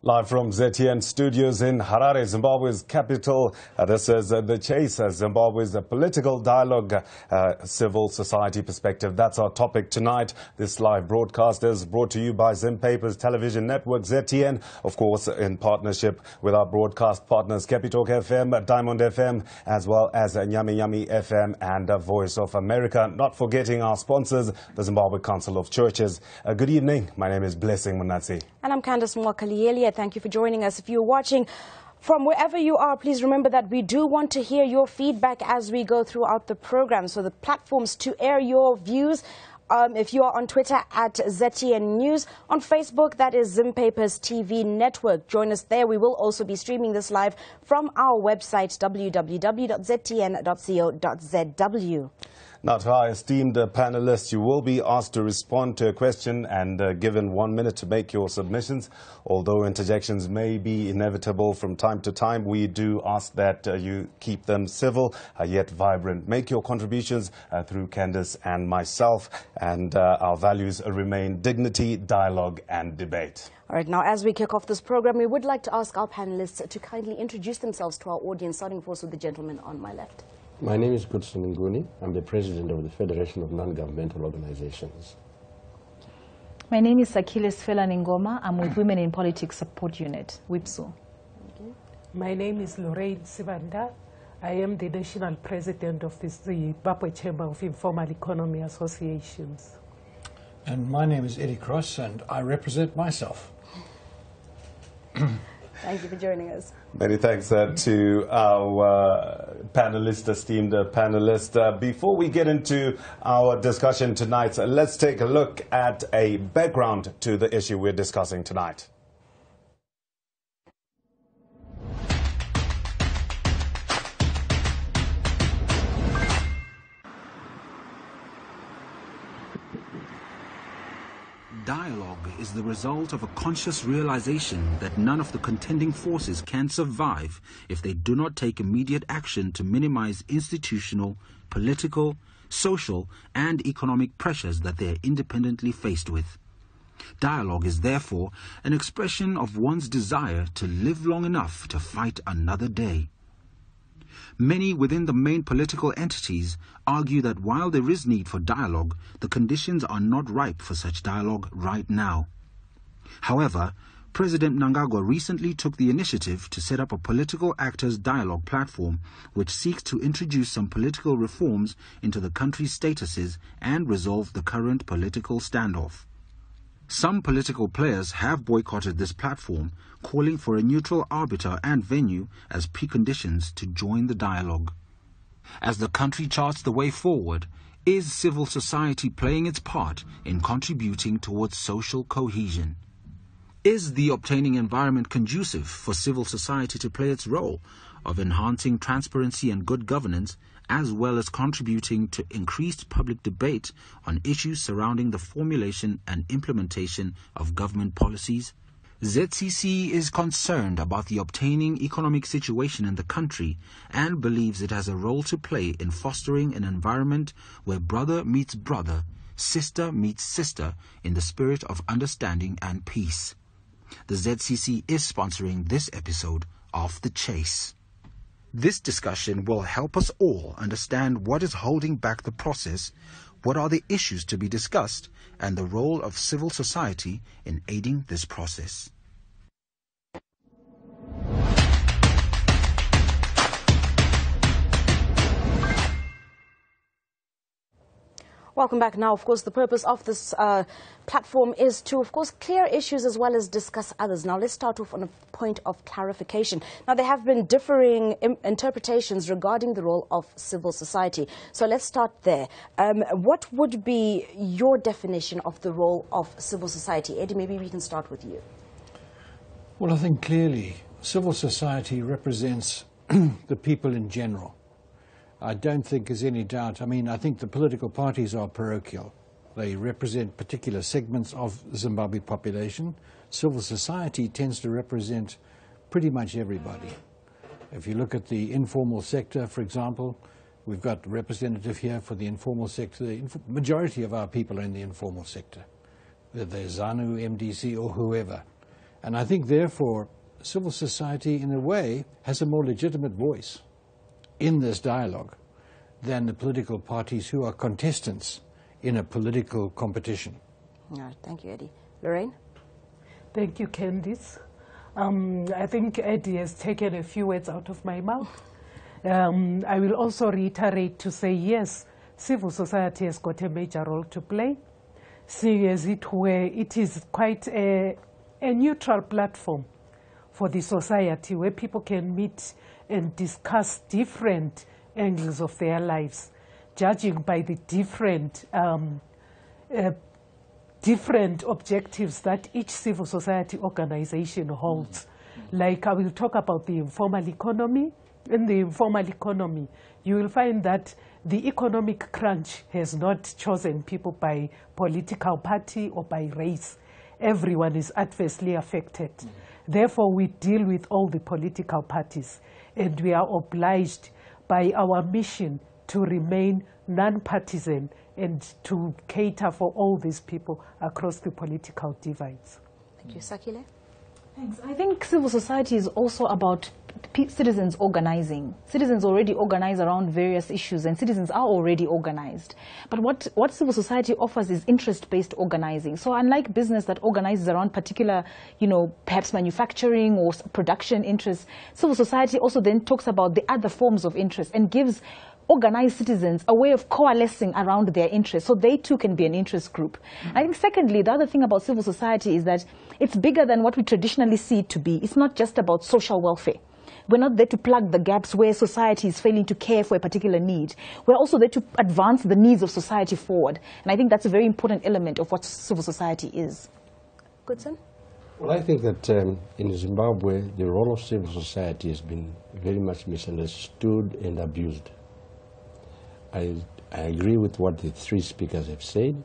Live from ZTN studios in Harare, Zimbabwe's capital. This is The Chase, Zimbabwe's political dialogue, civil society perspective. That's our topic tonight. This live broadcast is brought to you by Zimpaper's television network, ZTN, of course, in partnership with our broadcast partners, Capitalk FM, Diamond FM, as well as Nyami Nyami FM and Voice of America. Not forgetting our sponsors, the Zimbabwe Council of Churches. Good evening. My name is Blessing Munatsi. And I'm Candice Mwakalyelye. Thank you for joining us. If you're watching from wherever you are, please remember that we do want to hear your feedback as we go throughout the program. So the platforms to air your views. If you are on Twitter at ZTN News, on Facebook, that is Zimpaper's TV network. Join us there. We will also be streaming this live from our website, www.ztn.co.zw. Now, to our esteemed panelists, you will be asked to respond to a question and given 1 minute to make your submissions. Although interjections may be inevitable from time to time, we do ask that you keep them civil yet vibrant. Make your contributions through Candice and myself, and our values remain dignity, dialogue and debate. All right, now as we kick off this program, we would like to ask our panelists to kindly introduce themselves to our audience, starting first with the gentleman on my left. My name is Goodson Nguni. I'm the president of the Federation of Non-Governmental Organizations. My name is Sakhile Sifelani. I'm with Women in Politics Support Unit, WIPSU. My name is Lorraine Sibanda. I am the national president of the Zimbabwe Chamber of Informal Economy Associations. And my name is Eddie Cross, and I represent myself. Thank you for joining us. Many thanks to our esteemed panelists. Before we get into our discussion tonight, let's take a look at a background to the issue we're discussing tonight. Dialogue is the result of a conscious realization that none of the contending forces can survive if they do not take immediate action to minimize institutional, political, social, and economic pressures that they are independently faced with. Dialogue is therefore an expression of one's desire to live long enough to fight another day. Many within the main political entities argue that while there is need for dialogue, the conditions are not ripe for such dialogue right now. However, President Mnangagwa recently took the initiative to set up a political actors dialogue platform which seeks to introduce some political reforms into the country's statuses and resolve the current political standoff. Some political players have boycotted this platform, calling for a neutral arbiter and venue as preconditions to join the dialogue. As the country charts the way forward, is civil society playing its part in contributing towards social cohesion? Is the obtaining environment conducive for civil society to play its role of enhancing transparency and good governance, as well as contributing to increased public debate on issues surrounding the formulation and implementation of government policies? ZCC is concerned about the obtaining economic situation in the country and believes it has a role to play in fostering an environment where brother meets brother, sister meets sister in the spirit of understanding and peace. The ZCC is sponsoring this episode of The Chase. This discussion will help us all understand what is holding back the process, what are the issues to be discussed, and the role of civil society in aiding this process. Welcome back. Now, of course, the purpose of this platform is to, of course, clear issues as well as discuss others. Now, let's start off on a point of clarification. Now, there have been differing interpretations regarding the role of civil society. So let's start there. What would be your definition of the role of civil society? Eddie, maybe we can start with you. Well, I think clearly civil society represents the people in general. I don't think there's any doubt. I mean, I think the political parties are parochial. They represent particular segments of the Zimbabwe population. Civil society tends to represent pretty much everybody. If you look at the informal sector, for example, we've got a representative here for the informal sector. The majority of our people are in the informal sector, whether they're ZANU, MDC, or whoever. And I think, therefore, civil society, in a way, has a more legitimate voice in this dialogue than the political parties who are contestants in a political competition. All right, thank you, Eddie. Lorraine? Thank you, Candice. I think Eddie has taken a few words out of my mouth. I will also reiterate to say, yes, civil society has got a major role to play, seeing as it is quite a neutral platform for the society where people can meet and discuss different angles of their lives, judging by the different objectives that each civil society organization holds. Like I will talk about the informal economy. In the informal economy, you will find that the economic crunch has not chosen people by political party or by race. Everyone is adversely affected. Therefore, we deal with all the political parties, and we are obliged by our mission to remain non-partisan and to cater for all these people across the political divides. Thank you. Sakhile? Thanks. I think civil society is also about citizens organizing. Citizens already organize around various issues, and citizens are already organized. But what civil society offers is interest-based organizing. So unlike business that organizes around particular, perhaps manufacturing or production interests, civil society also then talks about the other forms of interest and gives organized citizens a way of coalescing around their interests, so they too can be an interest group. I think secondly, the other thing about civil society is that it's bigger than what we traditionally see it to be. It's not just about social welfare. We're not there to plug the gaps where society is failing to care for a particular need. We're also there to advance the needs of society forward. And I think that's a very important element of what civil society is. Goodson? Well, I think that in Zimbabwe, the role of civil society has been very much misunderstood and abused. I agree with what the three speakers have said,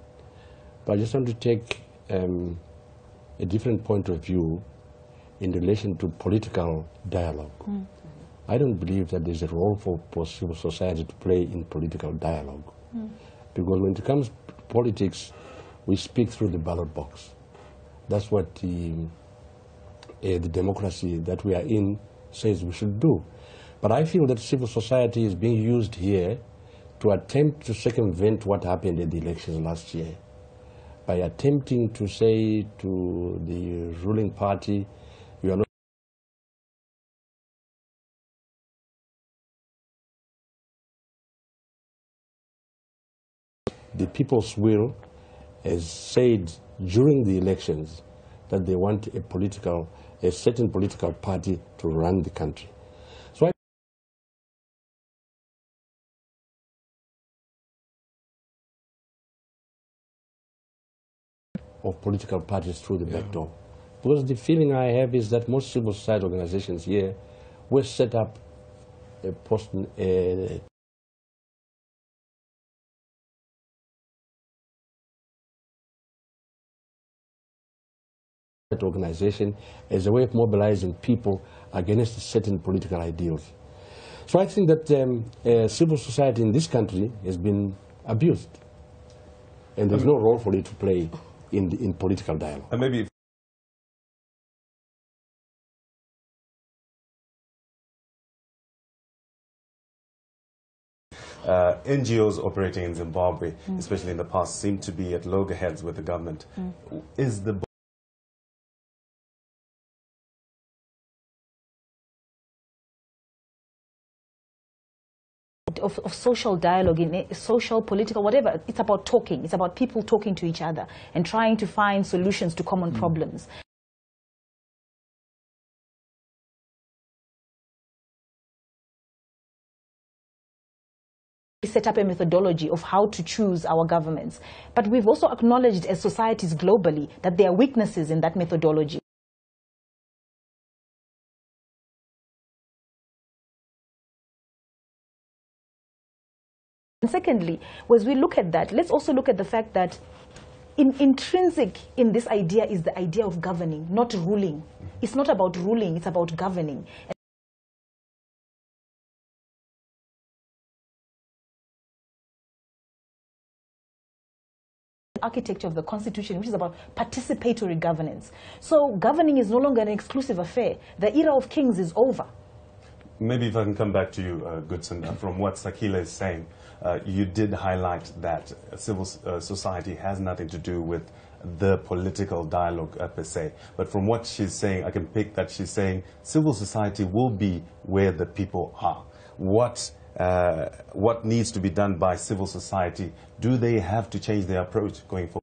but I just want to take a different point of view in relation to political dialogue. I don't believe that there's a role for civil society to play in political dialogue. Because when it comes to politics, we speak through the ballot box. That's what the democracy that we are in says we should do. But I feel that civil society is being used here to attempt to circumvent what happened at the elections last year by attempting to say to the ruling party, you are not the people's will has said during the elections that they want a certain political party to run the country. So of political parties through the back door. Because the feeling I have is that most civil society organizations here were set up organization as a way of mobilizing people against certain political ideals. So I think that civil society in this country has been abused, and there's no role for it to play in political dialogue. And maybe NGOs operating in Zimbabwe, especially in the past, seem to be at loggerheads with the government. Is the of social dialogue, in social, political, whatever, it's about talking. It's about people talking to each other and trying to find solutions to common problems. We set up a methodology of how to choose our governments. But we've also acknowledged as societies globally that there are weaknesses in that methodology. And secondly, as we look at that, let's also look at the fact that intrinsic in this idea is the idea of governing, not ruling. It's not about ruling, it's about governing. architecture of the Constitution, which is about participatory governance. So governing is no longer an exclusive affair. The era of kings is over. Maybe if I can come back to you, Goodson, from what Sakhile is saying, you did highlight that civil society has nothing to do with the political dialogue per se. But from what she's saying, I can pick that she's saying civil society will be where the people are. What needs to be done by civil society? Do they have to change their approach going forward?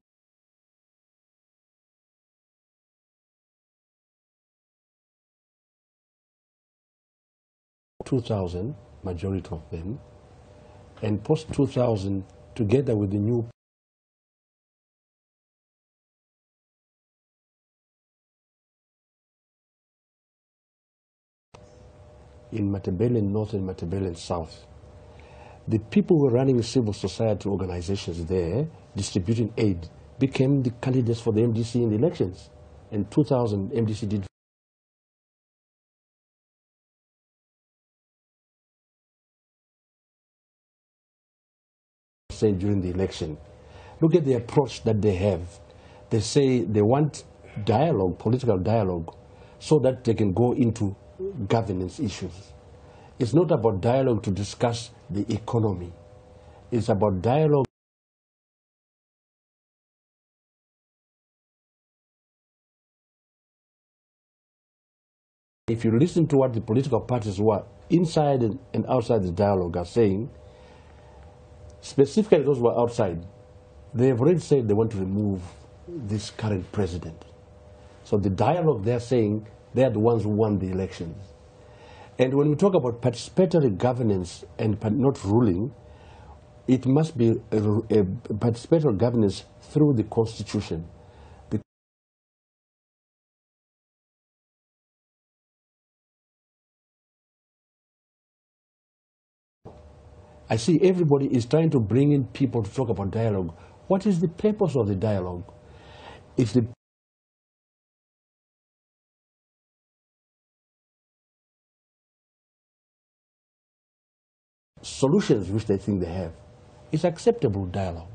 (2000), majority of them, and post-2000, together with the new in Matabele North and Matabele South, the people who were running civil society organizations there, distributing aid, became the candidates for the MDC in the elections. In 2000, MDC did say during the election. Look at the approach that they have. They say they want dialogue, political dialogue, so that they can go into governance issues. It's not about dialogue to discuss the economy. It's about dialogue if you listen to what the political parties who are inside and outside the dialogue are saying, specifically those who are outside, they have already said they want to remove this current president. So the dialogue they're saying, they're the ones who won the elections. And when we talk about participatory governance and not ruling, it must be a participatory governance through the Constitution. I see everybody is trying to bring in people to talk about dialogue. What is the purpose of the dialogue? If the solutions which they think they have, it's acceptable dialogue.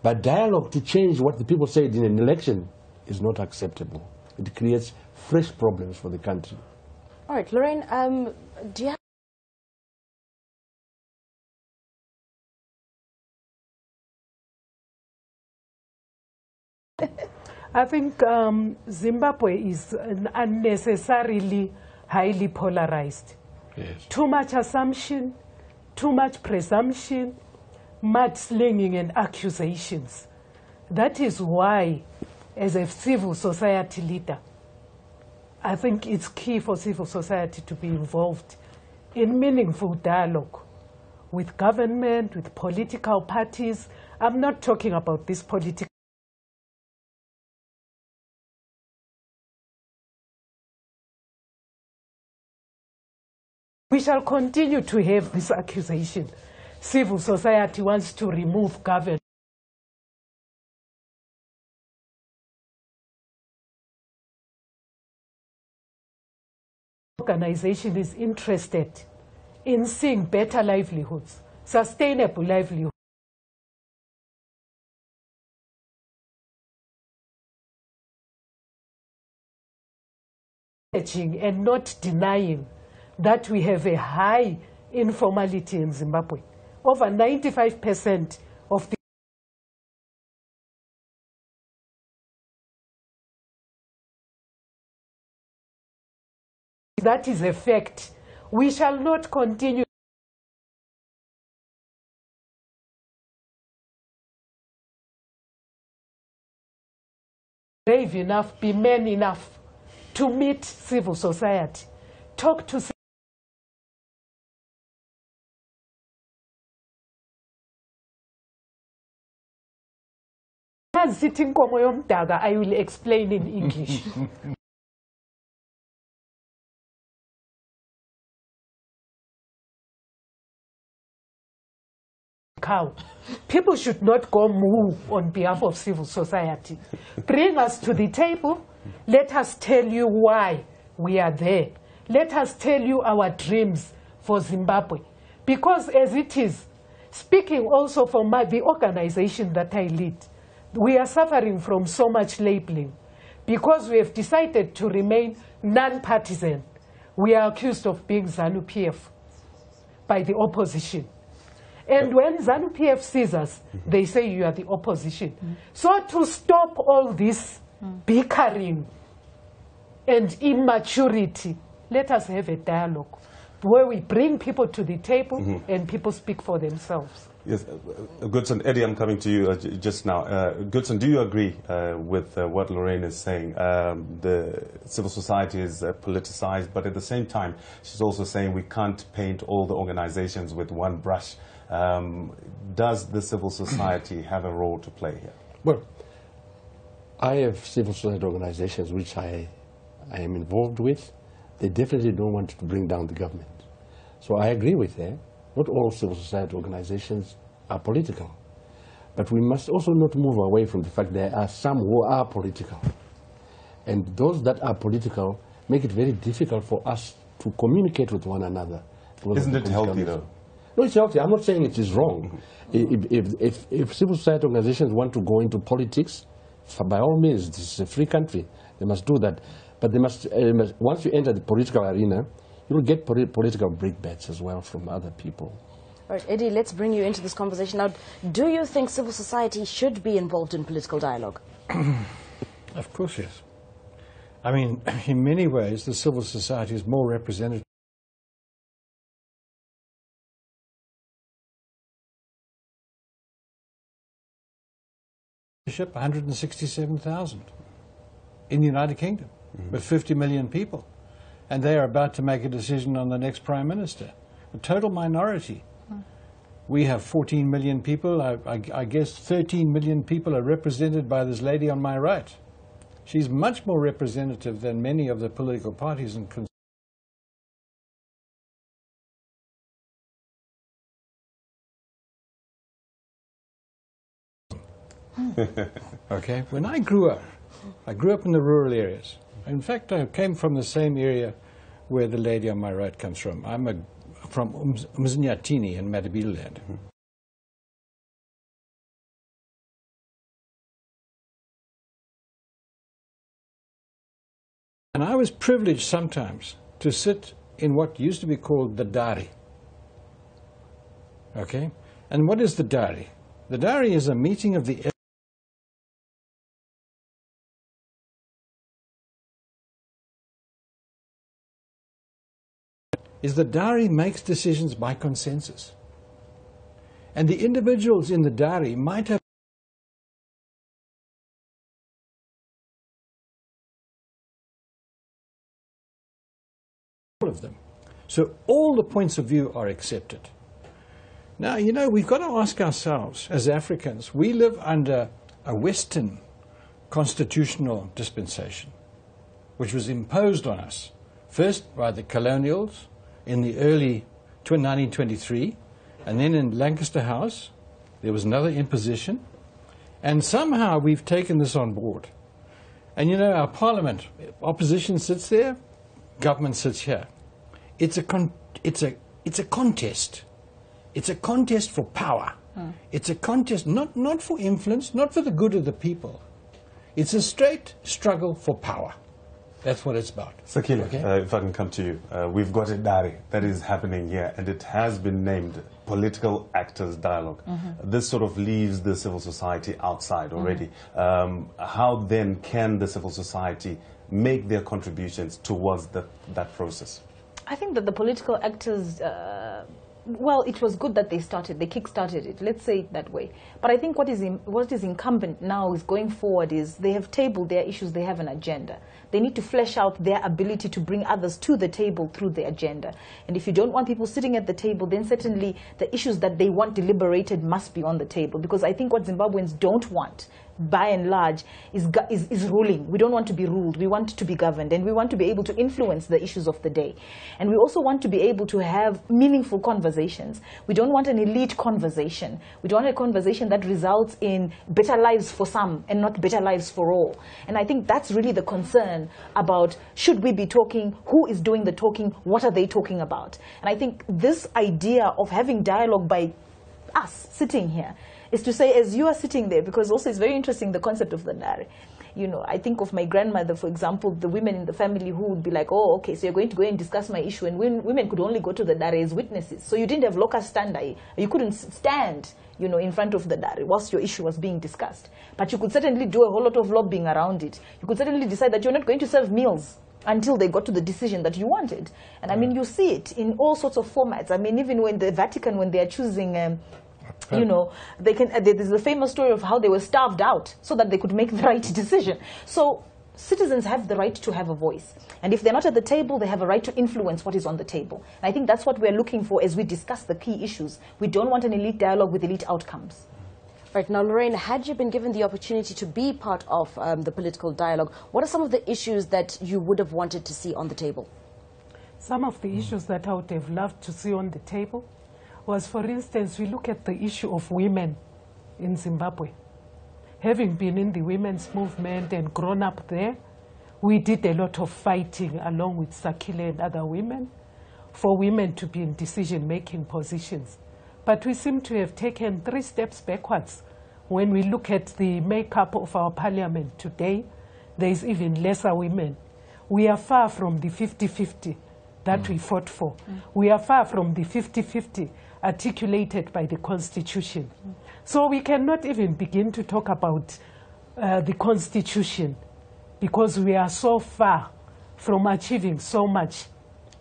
But dialogue to change what the people said in an election is not acceptable. It creates fresh problems for the country. All right, Lorraine, do you have I think Zimbabwe is unnecessarily highly polarized. Yes. Too much assumption, too much presumption, mudslinging and accusations. That is why, as a civil society leader, I think it's key for civil society to be involved in meaningful dialogue with government, with political parties. I'm not talking about this political. We shall continue to have this accusation. Civil society wants to remove government. Organization is interested in seeing better livelihoods, sustainable livelihoods. And not denying that we have a high informality in Zimbabwe. Over 95% of the that is a fact. We shall not continue brave enough, be men enough to meet civil society, talk to I will explain in English. Cow. People should not go moo on behalf of civil society. Bring us to the table. Let us tell you why we are there. Let us tell you our dreams for Zimbabwe. Because as it is, speaking also for the organization that I lead, we are suffering from so much labeling. Because we have decided to remain non-partisan, we are accused of being ZANU-PF by the opposition. And when ZANU-PF sees us, they say you are the opposition. So to stop all this bickering and immaturity, let us have a dialogue where we bring people to the table and people speak for themselves. Yes, Goodson, Eddie, I'm coming to you just now. Goodson, do you agree with what Lorraine is saying? The civil society is politicized, but at the same time, she's also saying we can't paint all the organizations with one brush. Does the civil society have a role to play here? Well, I have civil society organizations which I am involved with. They definitely don't want to bring down the government. So I agree with her. Not all civil society organizations are political. But we must also not move away from the fact there are some who are political. And those that are political make it very difficult for us to communicate with one another. Isn't it healthy, though? No, it's healthy. I'm not saying it is wrong. If civil society organizations want to go into politics, by all means, this is a free country. They must do that. But they must once you enter the political arena, you will get political brickbats as well from other people. All right, Eddie, let's bring you into this conversation now. Do you think civil society should be involved in political dialogue? Of course, yes. I mean, in many ways, the civil society is more representative. 167,000 in the United Kingdom with 50 million people. And they are about to make a decision on the next Prime Minister. A total minority. We have 14 million people. I guess 13 million people are represented by this lady on my right. She's much more representative than many of the political parties and okay, when I grew up in the rural areas. In fact, I came from the same area where the lady on my right comes from. I'm from Umzinyatini in Madabiland. And I was privileged sometimes to sit in what used to be called the Dari. Okay? And what is the Dari? The Dari is a meeting of the the Dari makes decisions by consensus. And the individuals in the Dari might have all of them. So all the points of view are accepted. Now, you know, we've got to ask ourselves, as Africans, we live under a Western constitutional dispensation, which was imposed on us, first by the colonials in the early 1923, and then in Lancaster House, there was another imposition, and somehow we've taken this on board. And you know, our parliament, opposition sits there, government sits here. It's a contest. It's a contest for power. It's a contest not for influence, not for the good of the people. It's a straight struggle for power. That's what it's about. Sakhile, okay? If I can come to you, we've got a Dari that is happening here, and it has been named Political Actors Dialogue. This sort of leaves the civil society outside already. How then can the civil society make their contributions towards that process? I think that the political actors, well, it was good that they kick-started it, let's say it that way. But I think what is incumbent now is going forward is they have tabled their issues, they have an agenda. They need to flesh out their ability to bring others to the table through the agenda. And if you don't want people sitting at the table, then certainly the issues that they want deliberated must be on the table. Because I think what Zimbabweans don't want, by and large, is ruling. We don't want to be ruled. We want to be governed. And we want to be able to influence the issues of the day. And we also want to be able to have meaningful conversations. We don't want an elite conversation. We don't want a conversation that results in better lives for some and not better lives for all. And I think that's really the concern about, should we be talking, who is doing the talking, what are they talking about? And I think this idea of having dialogue by us sitting here is to say, as you are sitting there, because also it's very interesting, the concept of the dare. You know, I think of my grandmother, for example, the women in the family who would be like, oh, okay, so you're going to go and discuss my issue. And women could only go to the dare as witnesses. So you didn't have locus standi. You couldn't stand, you know, in front of the dare whilst your issue was being discussed. But you could certainly do a whole lot of lobbying around it. You could certainly decide that you're not going to serve meals until they got to the decision that you wanted. And I mean, you see it in all sorts of formats. I mean, even when the Vatican, when they are choosing you know, they can. There's a famous story of how they were starved out so that they could make the right decision. So citizens have the right to have a voice. And if they're not at the table, they have a right to influence what is on the table. And I think that's what we're looking for as we discuss the key issues. We don't want an elite dialogue with elite outcomes. Right. Now, Lorraine, had you been given the opportunity to be part of the political dialogue, what are some of the issues that you would have wanted to see on the table? Some of the issues that I would have loved to see on the table was, for instance, we look at the issue of women in Zimbabwe. Having been in the women's movement and grown up there, we did a lot of fighting along with Sakhile and other women for women to be in decision-making positions. But we seem to have taken 3 steps backwards. When we look at the makeup of our parliament today, there is even lesser women. We are far from the 50-50 that we fought for. We are far from the 50-50 articulated by the Constitution. So we cannot even begin to talk about the Constitution because we are so far from achieving so much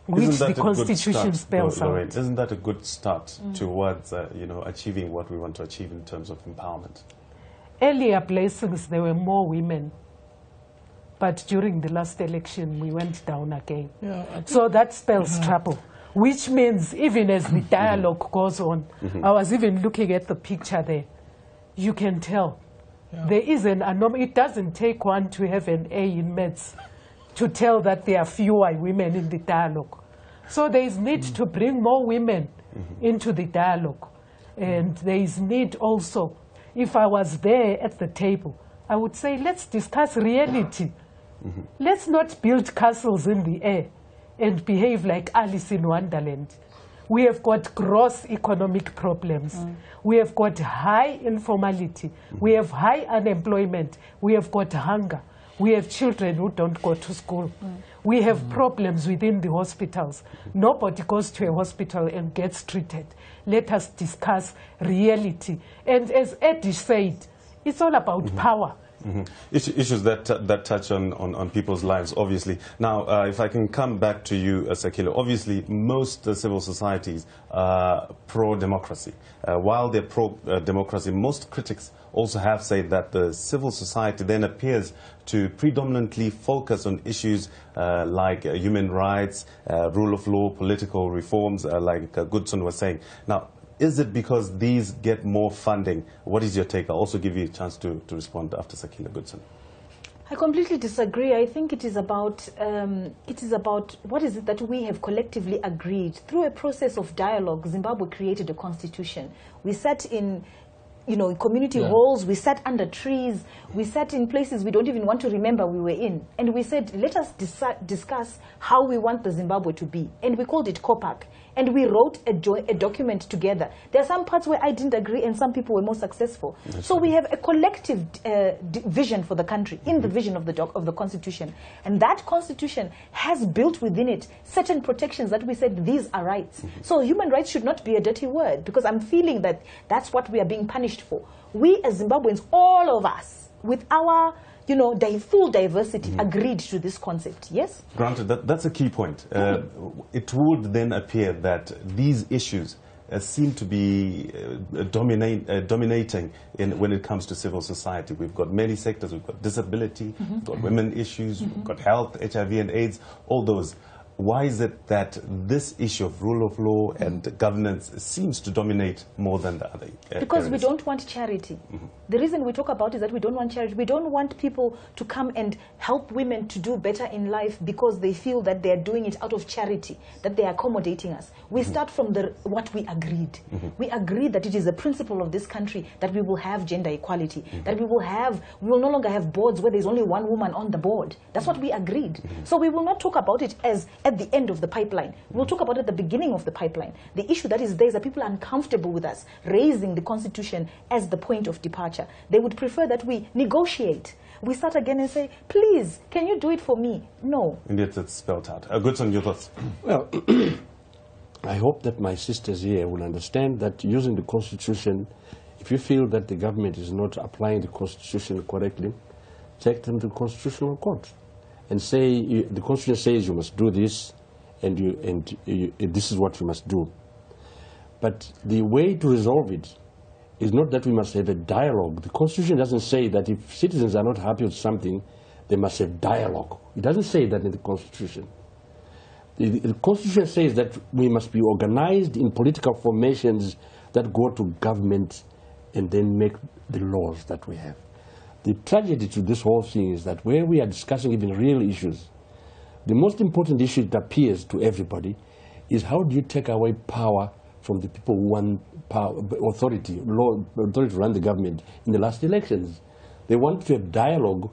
which the Constitution spells out. Lorraine, isn't that a good start towards you know, achieving what we want to achieve in terms of empowerment? Earlier blessings, there were more women. But during the last election, we went down again. Yeah, so that spells trouble. Which means even as the dialogue goes on, I was even looking at the picture there, you can tell there is an anomaly. It doesn't take one to have an A in maths to tell that there are fewer women in the dialogue. So there is need to bring more women into the dialogue. And there is need also, if I was there at the table, I would say, let's discuss reality. Let's not build castles in the air and behave like Alice in Wonderland. We have got gross economic problems. We have got high informality. We have high unemployment. We have got hunger. We have children who don't go to school. We have problems within the hospitals. Nobody goes to a hospital and gets treated. Let us discuss reality. And as Eddie said, it's all about power. Issues that touch on people's lives, obviously. Now, if I can come back to you, Sakhile, obviously most civil societies are pro-democracy. While they're pro-democracy, most critics also have said that the civil society then appears to predominantly focus on issues like human rights, rule of law, political reforms, like Goodson was saying. Now, is it because these get more funding? What is your take? I'll also give you a chance to respond after Sakhile Goodson. I completely disagree. I think it is about what is it that we have collectively agreed. Through a process of dialogue, Zimbabwe created a constitution. We sat in, you know, community halls, we sat under trees, we sat in places we don't even want to remember we were in. And we said, let us discuss how we want the Zimbabwe to be. And we called it COPAC. And we wrote a document together. There are some parts where I didn't agree and some people were more successful. So we have a collective vision for the country in the vision of the Constitution. And that Constitution has built within it certain protections that we said these are rights. So human rights should not be a dirty word, because I'm feeling that that's what we are being punished for. We as Zimbabweans, all of us, with our full diversity, agreed to this concept, yes? Granted, that's a key point. It would then appear that these issues seem to be dominating when it comes to civil society. We've got many sectors, we've got disability, we've got women issues, we've got health, HIV and AIDS, all those. Why is it that this issue of rule of law and governance seems to dominate more than the other areas? Because we don't want charity. The reason we talk about it is that we don't want charity. We don't want people to come and help women to do better in life because they feel that they are doing it out of charity, that they are accommodating us. We start from what we agreed. We agreed that it is a principle of this country that we will have gender equality, that we will no longer have boards where there's only one woman on the board. That's what we agreed. So we will not talk about it as at the end of the pipeline. We'll talk about it at the beginning of the pipeline. The issue that is there is that people are uncomfortable with us raising the constitution as the point of departure. They would prefer that we negotiate. We start again and say, please, can you do it for me? No. And yet it's spelled out. Goodson, your thoughts? Well, I hope that my sisters here will understand that using the Constitution, if you feel that the government is not applying the Constitution correctly, take them to the Constitutional Court and say, the Constitution says you must do this, and this is what you must do. But the way to resolve it is not that we must have a dialogue. The Constitution doesn't say that if citizens are not happy with something, they must have dialogue. It doesn't say that in the Constitution. The Constitution says that we must be organized in political formations that go to government and then make the laws that we have. The tragedy to this whole thing is that where we are discussing even real issues, the most important issue that appears to everybody is how do you take away power from the people who want power, authority to run the government in the last elections. They want to have dialogue.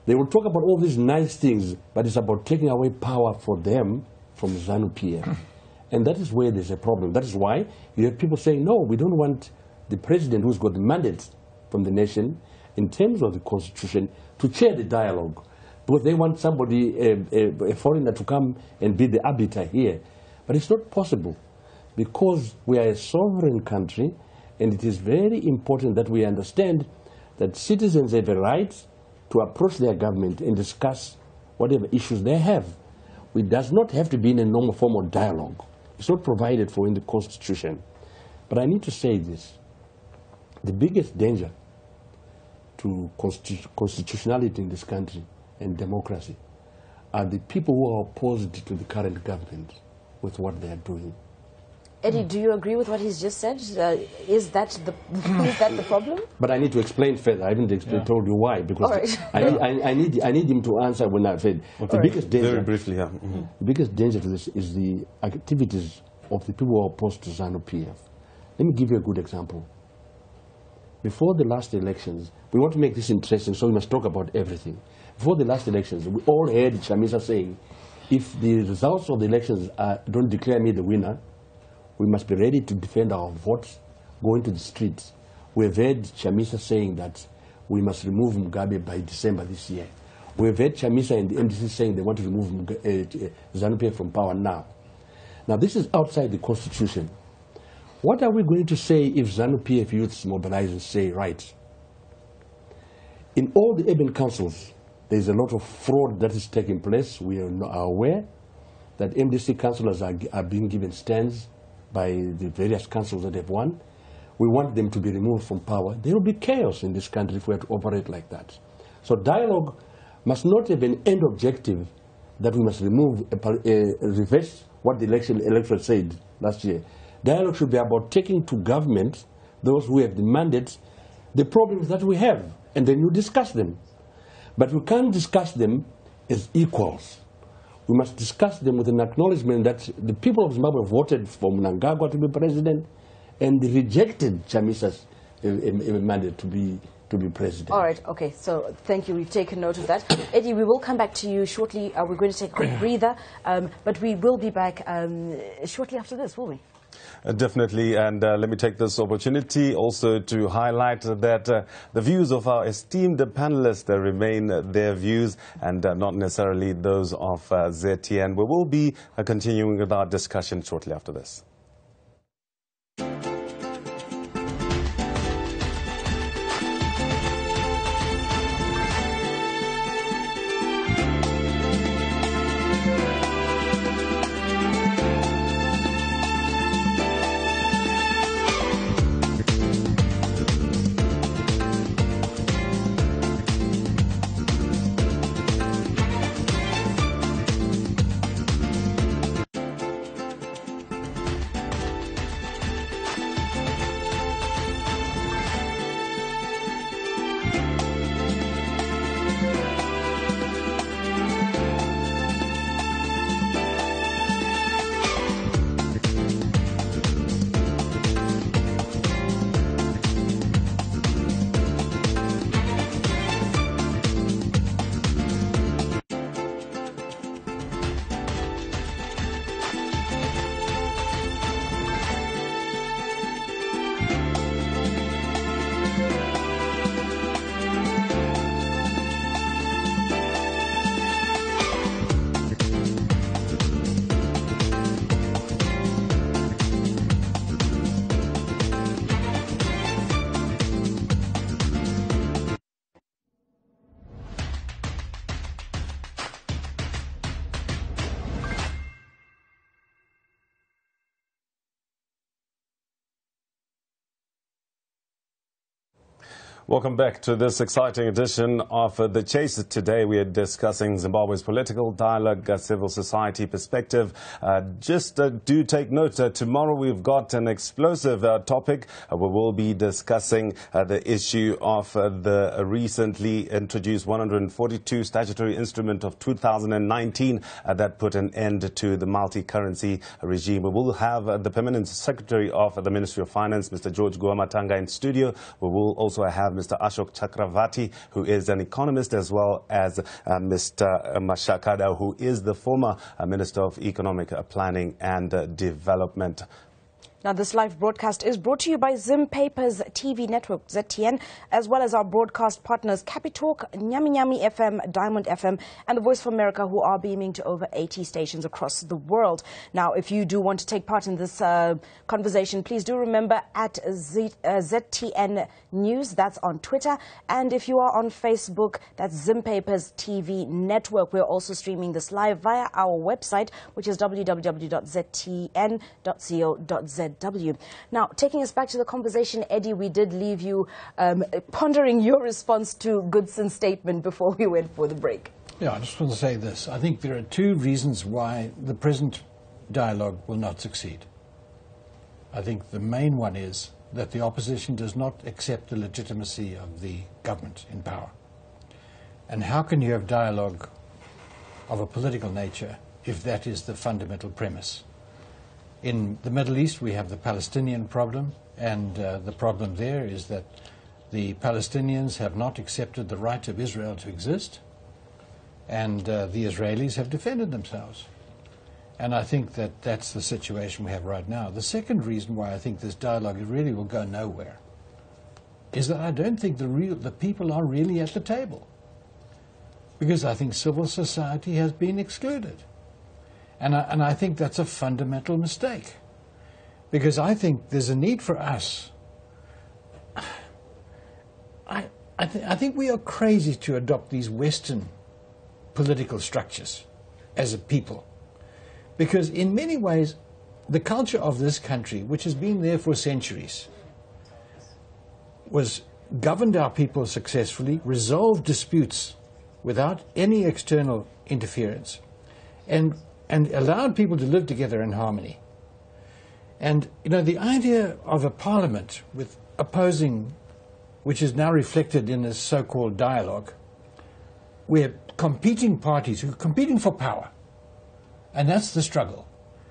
They will talk about all these nice things, but it's about taking away power for them from ZANU-PF. And that is where there's a problem. That is why you have people saying, no, we don't want the president who's got the mandate from the nation in terms of the Constitution to chair the dialogue. Because they want somebody, a foreigner, to come and be the arbiter here. But it's not possible, because we are a sovereign country, and it is very important that we understand that citizens have a right to approach their government and discuss whatever issues they have. It does not have to be in a normal form of dialogue. It's not provided for in the Constitution. But I need to say this. The biggest danger to constitutionality in this country and democracy are the people who are opposed to the current government with what they are doing. Eddie, do you agree with what he's just said? Is that the problem? But I need to explain further. I haven't told you why, because I need him to answer when I've said the biggest danger. Very briefly, yeah. The biggest danger to this is the activities of the people who are opposed to ZANU-PF. Let me give you a good example. Before the last elections, we want to make this interesting, so we must talk about everything. Before the last elections, we all heard Chamisa saying, if the results of the elections don't declare me the winner, we must be ready to defend our votes, go into the streets. We have heard Chamisa saying that we must remove Mugabe by December this year. We have heard Chamisa and the MDC saying they want to remove ZANU-PF from power now. Now this is outside the Constitution. What are we going to say if ZANU-PF youths mobilize and say, right, in all the urban councils, there's a lot of fraud that is taking place. We are aware that MDC councillors are being given stands by the various councils that they've won. We want them to be removed from power. There will be chaos in this country if we are to operate like that. So dialogue must not have an end objective that we must remove, reverse what the electorate said last year. Dialogue should be about taking to government those who have demanded the problems that we have, and then you discuss them. But we can't discuss them as equals. We must discuss them with an acknowledgement that the people of Zimbabwe voted for Mnangagwa to be president, and they rejected Chamisa's mandate to be president. All right, okay, so thank you. We've taken note of that. Eddie, we will come back to you shortly. We're going to take a quick breather, but we will be back shortly after this, will we? Definitely, and let me take this opportunity also to highlight that the views of our esteemed panelists remain their views and not necessarily those of ZTN. We will be continuing with our discussion shortly after this. Welcome back to this exciting edition of The Chase. Today we are discussing Zimbabwe's political dialogue, civil society perspective. Do take note, tomorrow we've got an explosive topic. We will be discussing the issue of the recently introduced 142 statutory instrument of 2019 that put an end to the multi-currency regime. We will have the Permanent Secretary of the Ministry of Finance, Mr. George Guamatanga, in studio. We will also have Mr. Ashok Chakravarti, who is an economist, as well as Mr. Mashakada, who is the former Minister of Economic Planning and Development. Now, this live broadcast is brought to you by Zim Papers TV Network, ZTN, as well as our broadcast partners, Capitalk, Nyami Nyami FM, Diamond FM, and The Voice of America, who are beaming to over 80 stations across the world. Now, if you do want to take part in this conversation, please do remember at ZTN News, that's on Twitter. And if you are on Facebook, that's Zim Papers TV Network. We're also streaming this live via our website, which is www.ztn.co.za. Now, taking us back to the conversation, Eddie, we did leave you pondering your response to Goodson's statement before we went for the break. Yeah, I just want to say this. I think there are two reasons why the present dialogue will not succeed. I think the main one is that the opposition does not accept the legitimacy of the government in power. And how can you have dialogue of a political nature if that is the fundamental premise? In the Middle East, we have the Palestinian problem, and the problem there is that the Palestinians have not accepted the right of Israel to exist, and the Israelis have defended themselves. And I think that that's the situation we have right now. The second reason why I think this dialogue really will go nowhere is that I don't think the people are really at the table, because I think civil society has been excluded. And I think that's a fundamental mistake, because I think there's a need for us. I think we are crazy to adopt these Western political structures as a people, because in many ways the culture of this country, which has been there for centuries, was governed our people successfully, resolved disputes without any external interference, and allowed people to live together in harmony. And, you know, the idea of a parliament with opposing, which is now reflected in this so-called dialogue, where competing parties who are competing for power, and that's the struggle,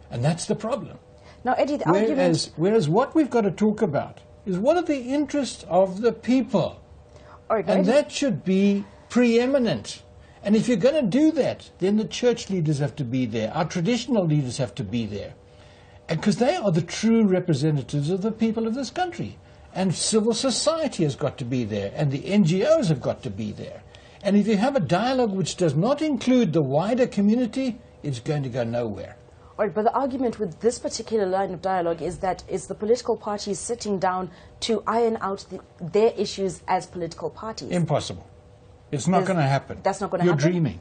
and that's the problem. Now, Eddie, the argument... Whereas what we've got to talk about is what are the interests of the people, right, and that should be preeminent. And if you're going to do that, then the church leaders have to be there. Our traditional leaders have to be there. Because they are the true representatives of the people of this country. And civil society has got to be there. And the NGOs have got to be there. And if you have a dialogue which does not include the wider community, it's going to go nowhere. All right, but the argument with this particular line of dialogue is that it's the political parties sitting down to iron out their issues as political parties. Impossible. It's not going to happen. That's not going to happen? You're dreaming.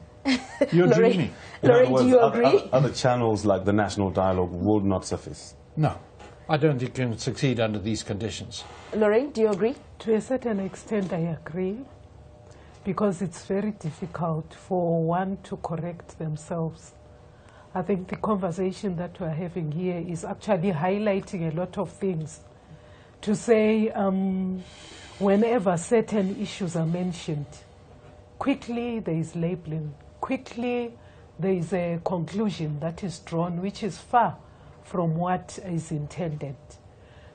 You're dreaming. Lorraine, do you agree? Other channels like the national dialogue would not suffice. No. I don't think it can succeed under these conditions. Lorraine, do you agree? To a certain extent, I agree, because it's very difficult for one to correct themselves. I think the conversation that we're having here is actually highlighting a lot of things. To say, whenever certain issues are mentioned, quickly there is labeling, quickly there is a conclusion that is drawn which is far from what is intended.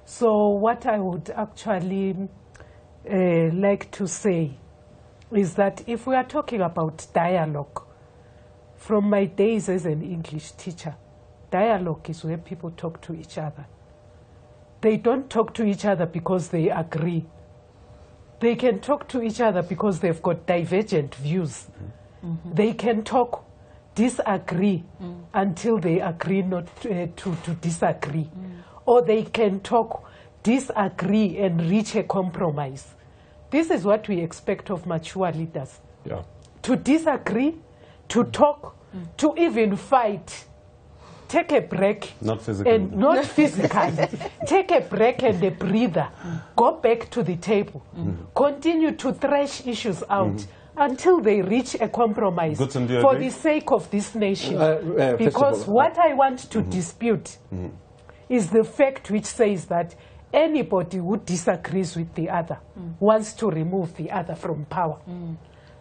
So what I would actually like to say is that if we are talking about dialogue, from my days as an English teacher, dialogue is where people talk to each other. They don't talk to each other because they agree. They can talk to each other because they've got divergent views. Mm-hmm. They can talk, disagree, until they agree not to disagree. Or they can talk, disagree, and reach a compromise. This is what we expect of mature leaders. Yeah. To disagree, to talk, to even fight. take a break. Not physically. And not physically. Take a break and a breather. Go back to the table. Continue to thrash issues out until they reach a compromise for the sake of this nation. Because what I want to dispute is the fact which says that anybody who disagrees with the other wants to remove the other from power.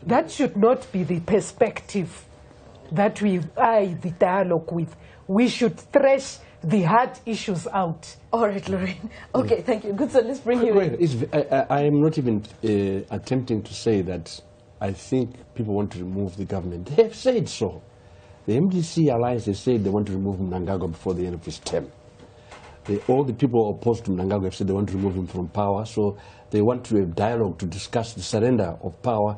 That should not be the perspective that we eye the dialogue with. We should thresh the hard issues out. All right, Lorraine. Okay, thank you. Good, so let's bring you in. I am not even attempting to say that I think people want to remove the government. They have said so. The MDC alliance has said they want to remove Mnangagwa before the end of his term. All the people opposed to Mnangagwa have said they want to remove him from power, so they want to have dialogue to discuss the surrender of power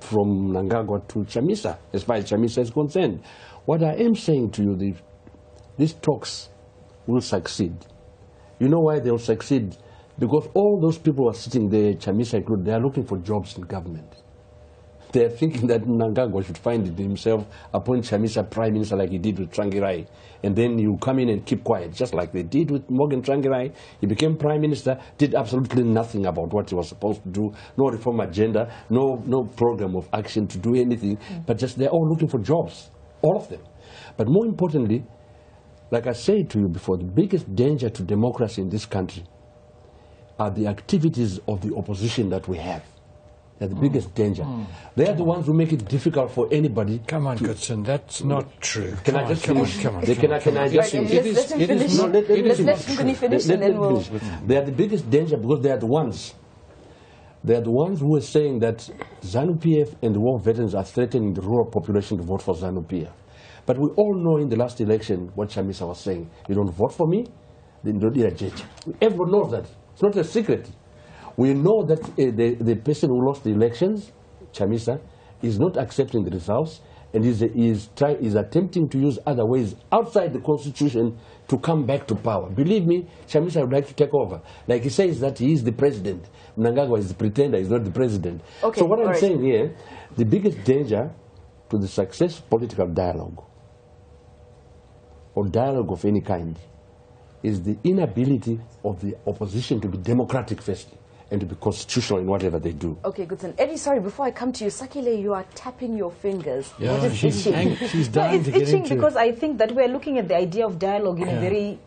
from Mnangagwa to Chamisa, as far as Chamisa is concerned. What I am saying to you, these talks will succeed. You know why they'll succeed? Because all those people who are sitting there, Chamisa included, they are looking for jobs in government. They are thinking that Mnangagwa should find it himself, appoint Chamisa prime minister like he did with Trangirai, and then you come in and keep quiet, just like they did with Morgan Trangirai. He became prime minister, did absolutely nothing about what he was supposed to do, no reform agenda, no program of action to do anything, but just they're all looking for jobs, all of them. But more importantly, like I said to you before, the biggest danger to democracy in this country are the activities of the opposition that we have. They're the biggest danger. They are the ones who make it difficult for anybody. Come on, Goodson, that's not true. Can I just finish? Come on. Can I just finish? Let him finish. Let finish and then we'll... They are the biggest danger because they are the ones. They are the ones who are saying that ZANU-PF and the war veterans are threatening the rural population to vote for ZANU-PF. But we all know in the last election what Chamisa was saying. You don't vote for me, then don't be a judge. Everyone knows that. It's not a secret. We know that the person who lost the elections, Chamisa, is not accepting the results and is attempting to use other ways outside the constitution to come back to power. Believe me, Chamisa would like to take over. Like he says that he is the president. Mnangagwa is the pretender, he's not the president. Okay, so what I'm saying here, the biggest danger to the success of political dialogue, or dialogue of any kind, is the inability of the opposition to be democratic first and to be constitutional in whatever they do. Okay, Goodson. Eddie, sorry, before I come to you, Sakhile, you are tapping your fingers. Yeah, what is she's itching? She's dying to get itching into because I think that we're looking at the idea of dialogue in a very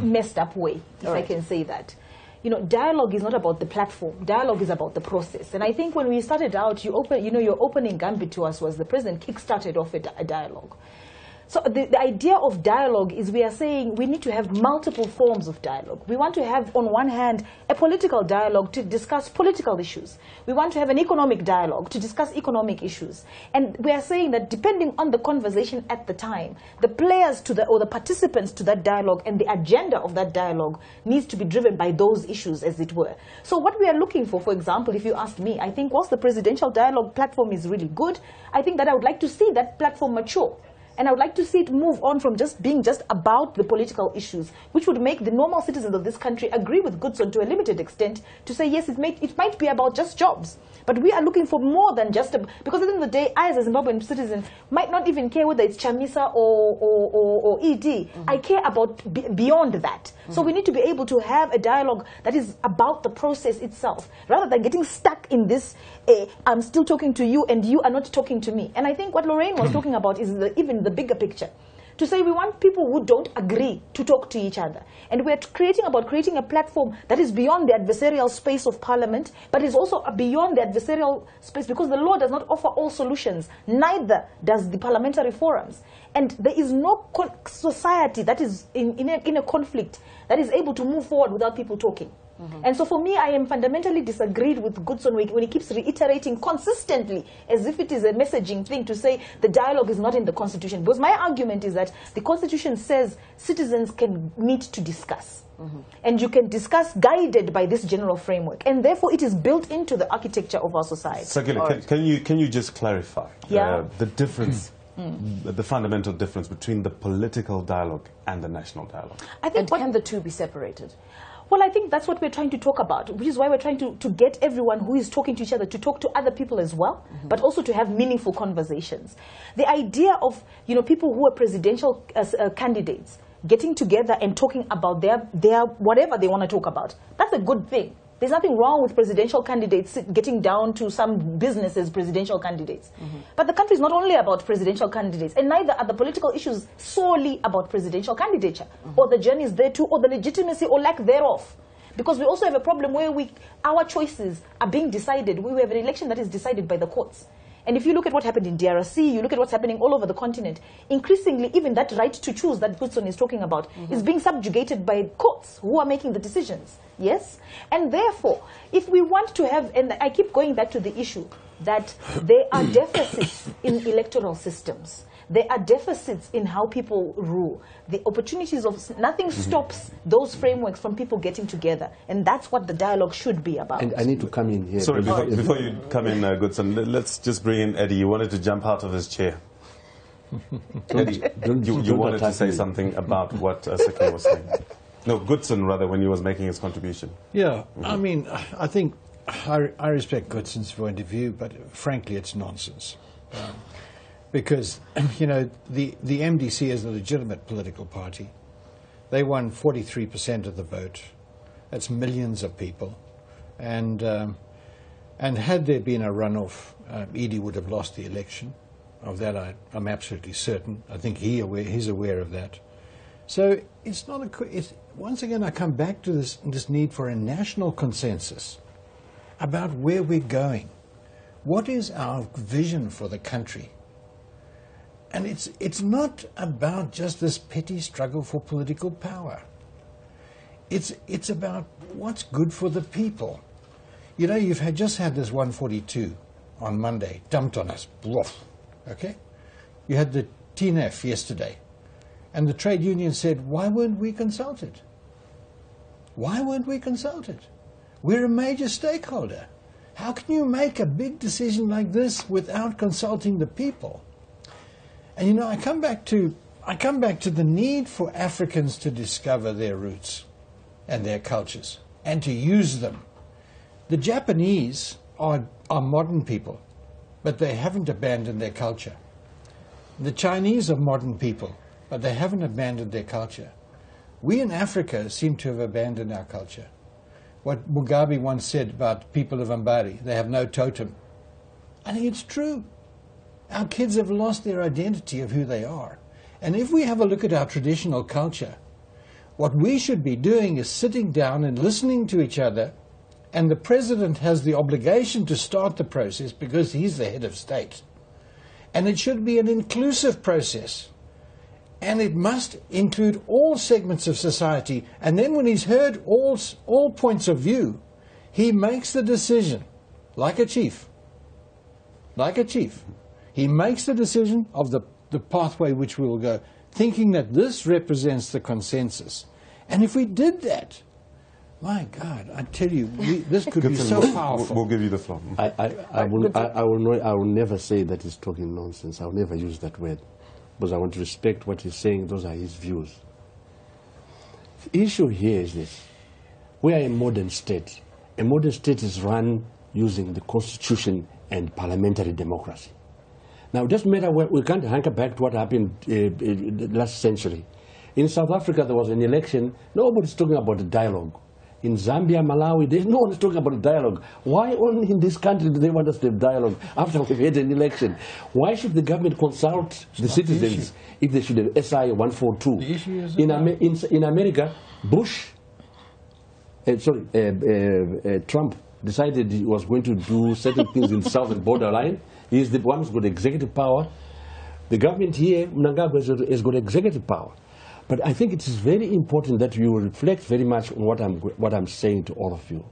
messed up way, if I can say that. You know, dialogue is not about the platform. Dialogue is about the process. And I think when we started out, your opening gambit to us was the president kick-started off a dialogue. So the idea of dialogue is we are saying we need to have multiple forms of dialogue. We want to have, on one hand, a political dialogue to discuss political issues. We want to have an economic dialogue to discuss economic issues. And we are saying that depending on the conversation at the time, the players or the participants to that dialogue and the agenda of that dialogue needs to be driven by those issues, as it were. So what we are looking for example, if you ask me, I think whilst the presidential dialogue platform is really good, I think that I would like to see that platform mature. And I would like to see it move on from just being about the political issues, which would make the normal citizens of this country agree with Goodson to a limited extent to say, yes, it might be about just jobs. But we are looking for more than just because at the end of the day, I as a Zimbabwean citizen might not even care whether it's Chamisa or ED. I care about beyond that. So we need to be able to have a dialogue that is about the process itself, rather than getting stuck in this, I'm still talking to you and you are not talking to me. And I think what Lorraine was talking about is even the bigger picture. To say we want people who don't agree to talk to each other. And we're creating a platform that is beyond the adversarial space of parliament, but is also beyond the adversarial space, because the law does not offer all solutions. Neither does the parliamentary forums. And there is no society that is in a conflict that is able to move forward without people talking. And so for me, I am fundamentally disagreed with Goodson when he keeps reiterating consistently, as if it is a messaging thing, to say the dialogue is not in the Constitution. Because my argument is that the Constitution says citizens can meet to discuss. And you can discuss guided by this general framework. And therefore, it is built into the architecture of our society. Sakhile, can you just clarify the difference, the fundamental difference between the political dialogue and the national dialogue? I think can the two be separated? Well, I think that's what we're trying to talk about, which is why we're trying to get everyone who is talking to each other to talk to other people as well, but also to have meaningful conversations. The idea of, people who are presidential candidates getting together and talking about their whatever they want to talk about, that's a good thing. There's nothing wrong with presidential candidates getting down to some businesses, presidential candidates. But the country is not only about presidential candidates, and neither are the political issues solely about presidential candidature, or the journeys thereto, or the legitimacy or lack thereof. Because we also have a problem where our choices are being decided. We have an election that is decided by the courts. And if you look at what happened in DRC, you look at what's happening all over the continent, increasingly even that right to choose that Goodson is talking about is being subjugated by courts who are making the decisions. Yes? And therefore, if we want to have, and I keep going back to the issue, that there are deficits in electoral systems. There are deficits in how people rule. The opportunities of nothing stops those frameworks from people getting together. And that's what the dialogue should be about. And I need to come in here. Sorry, before you come in, Goodson, let's just bring in Eddie. You wanted to jump out of his chair. Eddie, you wanted to say something about what Sakhile was saying. No, Goodson, rather, when he was making his contribution. Yeah, I mean, I think I respect Goodson's point of view, but frankly, it's nonsense. Because, the MDC is a legitimate political party. They won 43% of the vote. That's millions of people. And had there been a runoff, Edie would have lost the election. Of that, I'm absolutely certain. I think he's aware of that. So it's not once again, I come back to this need for a national consensus about where we're going. What is our vision for the country? And it's not about just this petty struggle for political power. It's about what's good for the people. You've just had this 142 on Monday dumped on us. Bluff. Okay? You had the TNF yesterday. And the trade union said, why weren't we consulted? Why weren't we consulted? We're a major stakeholder. How can you make a big decision like this without consulting the people? And I come back to the need for Africans to discover their roots and their cultures and to use them. The Japanese are modern people, but they haven't abandoned their culture. The Chinese are modern people, but they haven't abandoned their culture. We in Africa seem to have abandoned our culture. What Mugabe once said about people of Mbari, they have no totem. I think it's true. Our kids have lost their identity of who they are. And if we have a look at our traditional culture, what we should be doing is sitting down and listening to each other, and the president has the obligation to start the process because he's the head of state. And it should be an inclusive process. And it must include all segments of society. And then when he's heard all points of view, he makes the decision, like a chief. Like a chief. He makes the decision of the pathway which we will go, thinking that this represents the consensus. And if we did that, my God, I tell you, this could be so powerful. We'll give you the floor. I will never say that he's talking nonsense. I will never use that word. Because I want to respect what he's saying. Those are his views. The issue here is this. We are a modern state. A modern state is run using the constitution and parliamentary democracy. Now, it doesn't matter we can't hanker back to what happened last century. In South Africa, there was an election. Nobody's talking about the dialogue. In Zambia, Malawi, no one is talking about a dialogue. Why only in this country do they want us to have dialogue after we've had an election? Why should the government consult the citizens if they should have SI 142? The issue is in America, Trump decided he was going to do certain things in the southern borderline. He's the one who's got executive power. The government here, Mnangagwa, has got executive power. But I think it is very important that you reflect very much on what I'm saying to all of you.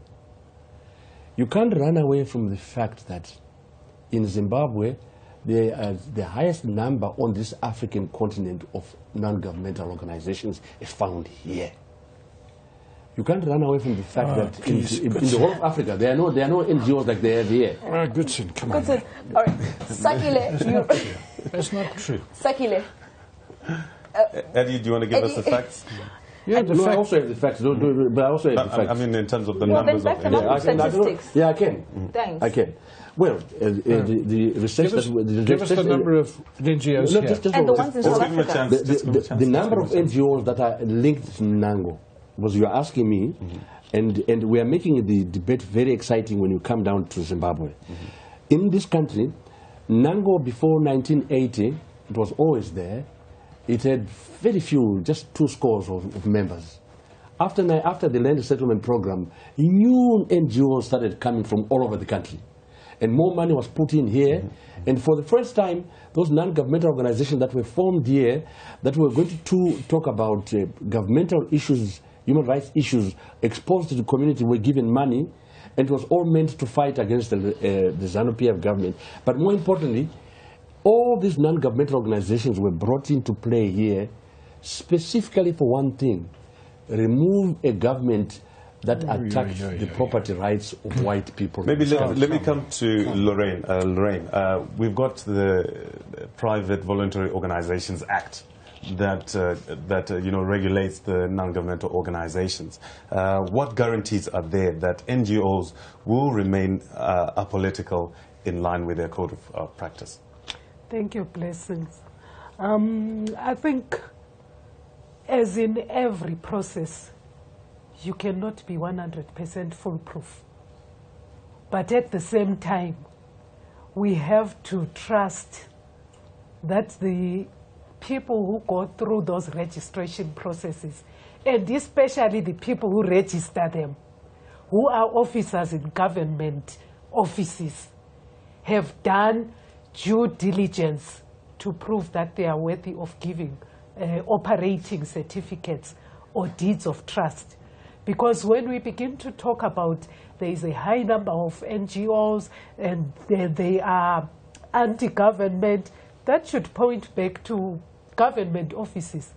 You can't run away from the fact that in Zimbabwe, the highest number on this African continent of non-governmental organizations is found here. You can't run away from the fact that in the whole of Africa, there are no NGOs like they have here. Goodson, come on. Goodson, all right. That's not true. Sakhile. Eddie, do you want to give us the facts? Yeah, No, I also have the facts, but I also have the facts. I mean, in terms of the Well, numbers then of back to statistics. Yeah, I can. Thanks. I can. Well, the research Give us the number of NGOs here. And the ones in South give him a Africa. chance. Just give him a chance. The number of NGOs that are linked to Nango was you're asking me, and we are making the debate very exciting when you come down to Zimbabwe. In this country, Nango before 1980, it was always there. It had very few, just 2 scores of members. After the land settlement program, new NGOs started coming from all over the country. And more money was put in here. And for the first time, those non-governmental organizations that were formed here, that were going to talk about governmental issues, human rights issues exposed to the community, were given money. And it was all meant to fight against the ZANU-PF government. But more importantly, all these non-governmental organizations were brought into play here specifically for one thing: remove a government that attacks the property rights of white people. Maybe let me come to Lorraine. Lorraine, we've got the Private Voluntary Organizations Act that regulates the non-governmental organizations. What guarantees are there that NGOs will remain apolitical in line with their code of practice? Thank you, Blessings. I think, as in every process, you cannot be 100% foolproof. But at the same time, we have to trust that the people who go through those registration processes, and especially the people who register them, who are officers in government offices, have done due diligence to prove that they are worthy of giving operating certificates or deeds of trust. Because when we begin to talk about there is a high number of NGOs and they are anti-government, that should point back to government offices,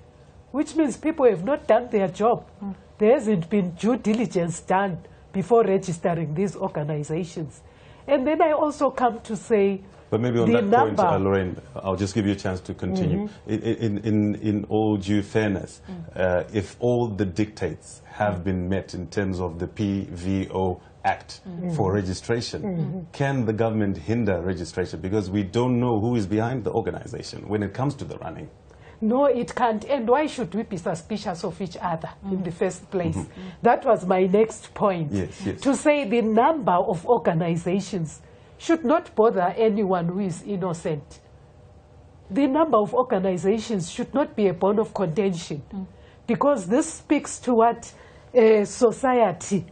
which means people have not done their job. There hasn't been due diligence done before registering these organizations. And then I also come to say, but maybe on that point, Lorraine, I'll just give you a chance to continue. In all due fairness, if all the dictates have been met in terms of the PVO Act for registration, can the government hinder registration? Because we don't know who is behind the organization when it comes to the running. No, it can't. And why should we be suspicious of each other in the first place? That was my next point. Yes. To say the number of organizations should not bother anyone who is innocent. The number of organizations should not be a bone of contention, because this speaks to what society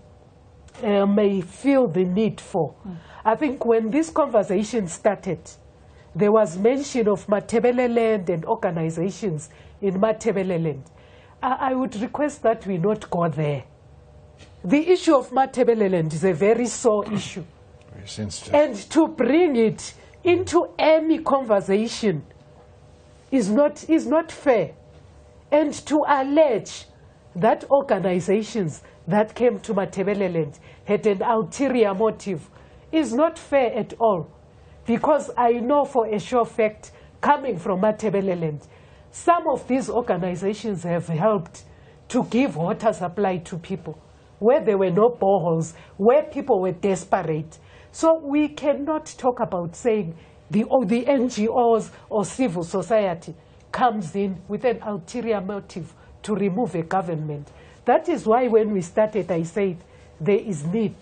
may feel the need for. I think when this conversation started, there was mention of Matabeleland and organizations in Matabeleland. I would request that we not go there. The issue of Matabeleland is a very sore issue. Very sensitive. And to bring it into any conversation is not fair. And to allege that organizations that came to Matabeleland had an ulterior motive is not fair at all. Because I know for a sure fact, coming from Matabeleland, some of these organizations have helped to give water supply to people where there were no boreholes, where people were desperate. So we cannot talk about saying the NGOs or civil society comes in with an ulterior motive to remove a government. That is why when we started, I said there is need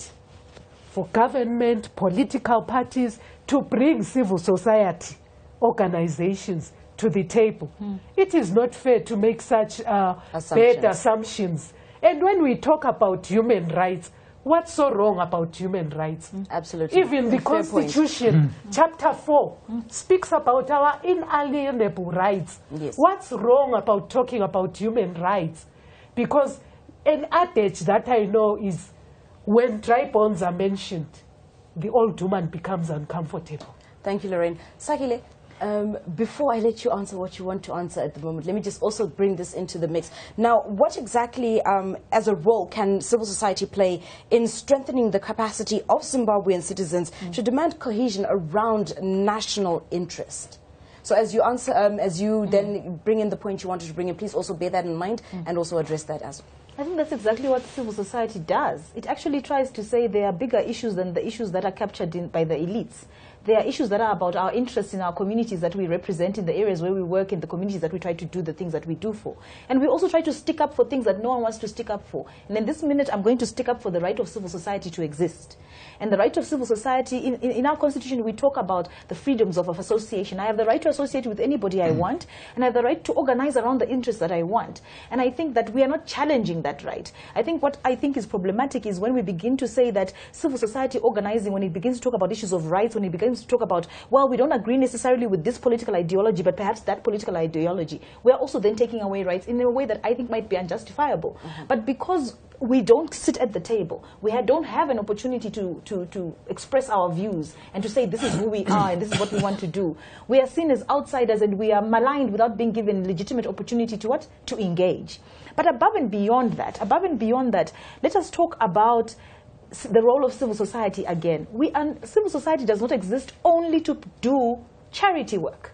for government, political parties to bring civil society organizations to the table. It is not fair to make such bad assumptions. And when we talk about human rights, what's so wrong about human rights? Absolutely. Even the Constitution, Chapter 4, speaks about our inalienable rights. Yes. What's wrong about talking about human rights? Because an adage that I know is, when dry bones are mentioned, the old woman becomes uncomfortable. Thank you, Lorraine. Sakhile, before I let you answer what you want to answer at the moment, let me just also bring this into the mix. Now, what exactly, as a role, can civil society play in strengthening the capacity of Zimbabwean citizens to demand cohesion around national interest? So as you answer, as you then bring in the point you wanted to bring in, please also bear that in mind and also address that as well. I think that's exactly what civil society does. It actually tries to say there are bigger issues than the issues that are captured by the elites. There are issues that are about our interests in our communities that we represent in the areas where we work, in the communities that we try to do the things that we do for. And we also try to stick up for things that no one wants to stick up for. And in this minute, I'm going to stick up for the right of civil society to exist. And the right of civil society, in our constitution, we talk about the freedoms of association. I have the right to associate with anybody I want, and I have the right to organize around the interests that I want. And I think that we are not challenging that right. I think what I think is problematic is when we begin to say that civil society organizing, when it begins to talk about issues of rights, when it begins to talk about, well, we don't agree necessarily with this political ideology, but perhaps that political ideology, we are also then taking away rights in a way that I think might be unjustifiable. But because we don't sit at the table, we don't have an opportunity to express our views and to say this is who we are and this is what we want to do, we are seen as outsiders and we are maligned without being given legitimate opportunity to what? To engage. But above and beyond that, let us talk about the role of civil society again. Civil society does not exist only to do charity work,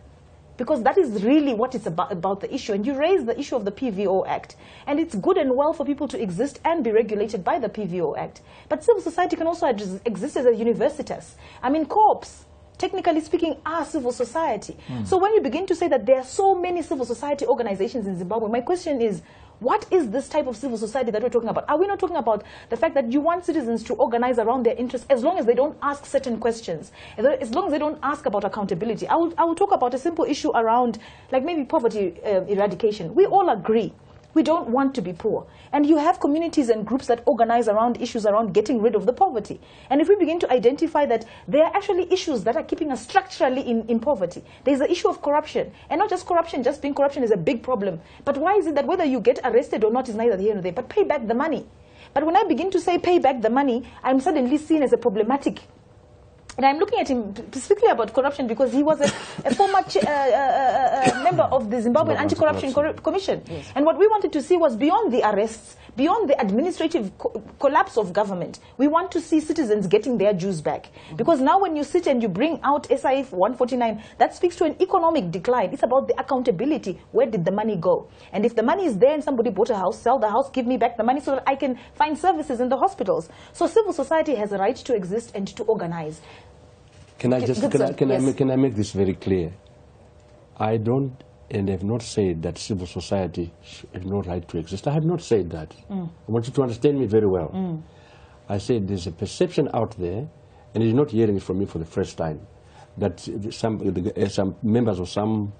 because that is really what it's about the issue. And you raise the issue of the PVO Act, and it's good and well for people to exist and be regulated by the PVO Act. But civil society can also exist as a universitas. I mean, co-ops, technically speaking, are civil society. So when you begin to say that there are so many civil society organizations in Zimbabwe, my question is, what is this type of civil society that we're talking about? Are we not talking about the fact that you want citizens to organize around their interests as long as they don't ask certain questions, as long as they don't ask about accountability? I will talk about a simple issue around, like maybe poverty eradication. We all agree we don't want to be poor. And you have communities and groups that organize around issues around getting rid of the poverty. And if we begin to identify that there are actually issues that are keeping us structurally in poverty, there's the issue of corruption. And not just corruption, just being corruption is a big problem. But why is it that whether you get arrested or not is neither here nor there, but pay back the money? But when I begin to say pay back the money, I'm suddenly seen as a problematic. And I'm looking at him specifically about corruption because he was a former member of the Zimbabwean Anti-Corruption Commission. Yes. And what we wanted to see was beyond the arrests, beyond the administrative collapse of government, we want to see citizens getting their dues back. Because now when you sit and you bring out SIF 149, that speaks to an economic decline. It's about the accountability. Where did the money go? And if the money is there and somebody bought a house, sell the house, give me back the money so that I can find services in the hospitals. So civil society has a right to exist and to organize. Can I make this very clear? I don't and have not said that civil society has no right to exist. I have not said that. I want you to understand me very well. I said there's a perception out there, and you're not hearing it from me for the first time, that some members of some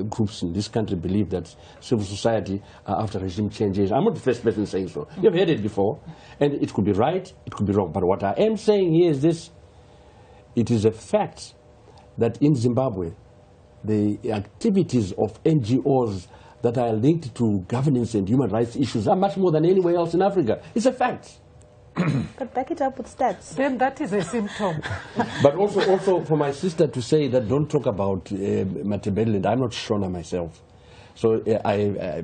groups in this country believe that civil society after regime changes. I'm not the first person saying so. You've heard it before, and it could be right, it could be wrong. But what I am saying here is this. It is a fact that in Zimbabwe, the activities of NGOs that are linked to governance and human rights issues are much more than anywhere else in Africa. It's a fact. But back it up with stats. Then that is a symptom. But also for my sister to say that don't talk about Matabeleland, I'm not Shona myself. So I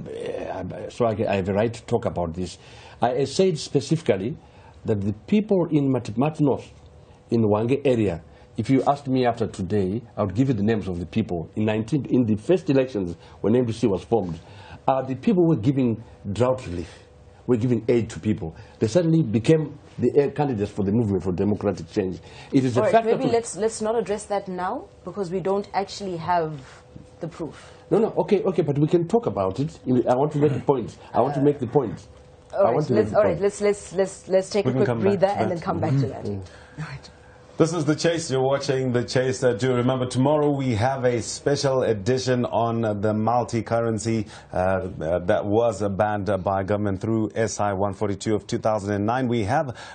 have a right to talk about this. I said specifically that the people in Matnos, in the Wange area, if you asked me after today, I would give you the names of the people. In the first elections, when MDC was formed, the people were giving drought relief, were giving aid to people. They suddenly became the candidates for the movement for democratic change. It is a fact. Maybe let's not address that now, because we don't actually have the proof. No, okay, but we can talk about it. I want to make a point. I want to make the point. All right, let's take a quick breather and then come back to that. All right. This is The Chase. You're watching The Chase. Do remember, tomorrow we have a special edition on the multi-currency that was banned by government through SI 142 of 2009. We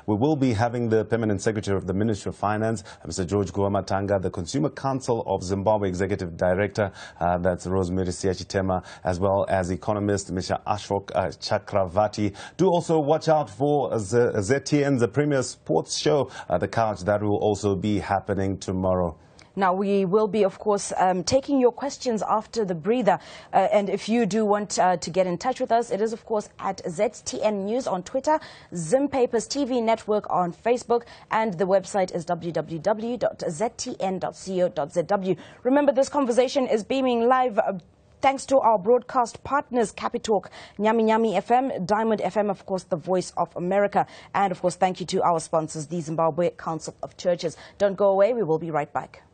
will be having the Permanent Secretary of the Ministry of Finance, Mr. George Guamatanga, the Consumer Council of Zimbabwe Executive Director, that's Rosemary Siachitema, as well as economist Mr. Ashok Chakravati. Do also watch out for ZTN's Premier Sports Show, The Couch, that will also be happening tomorrow. Now, we will be, of course, taking your questions after the breather. And if you do want to get in touch with us, it is, of course, at ZTN News on Twitter, Zim Papers TV Network on Facebook, and the website is www.ztn.co.zw. Remember, this conversation is beaming live thanks to our broadcast partners, Capitalk, Nyami Nyami FM, Diamond FM, of course, the Voice of America. And, of course, thank you to our sponsors, the Zimbabwe Council of Churches. Don't go away. We will be right back.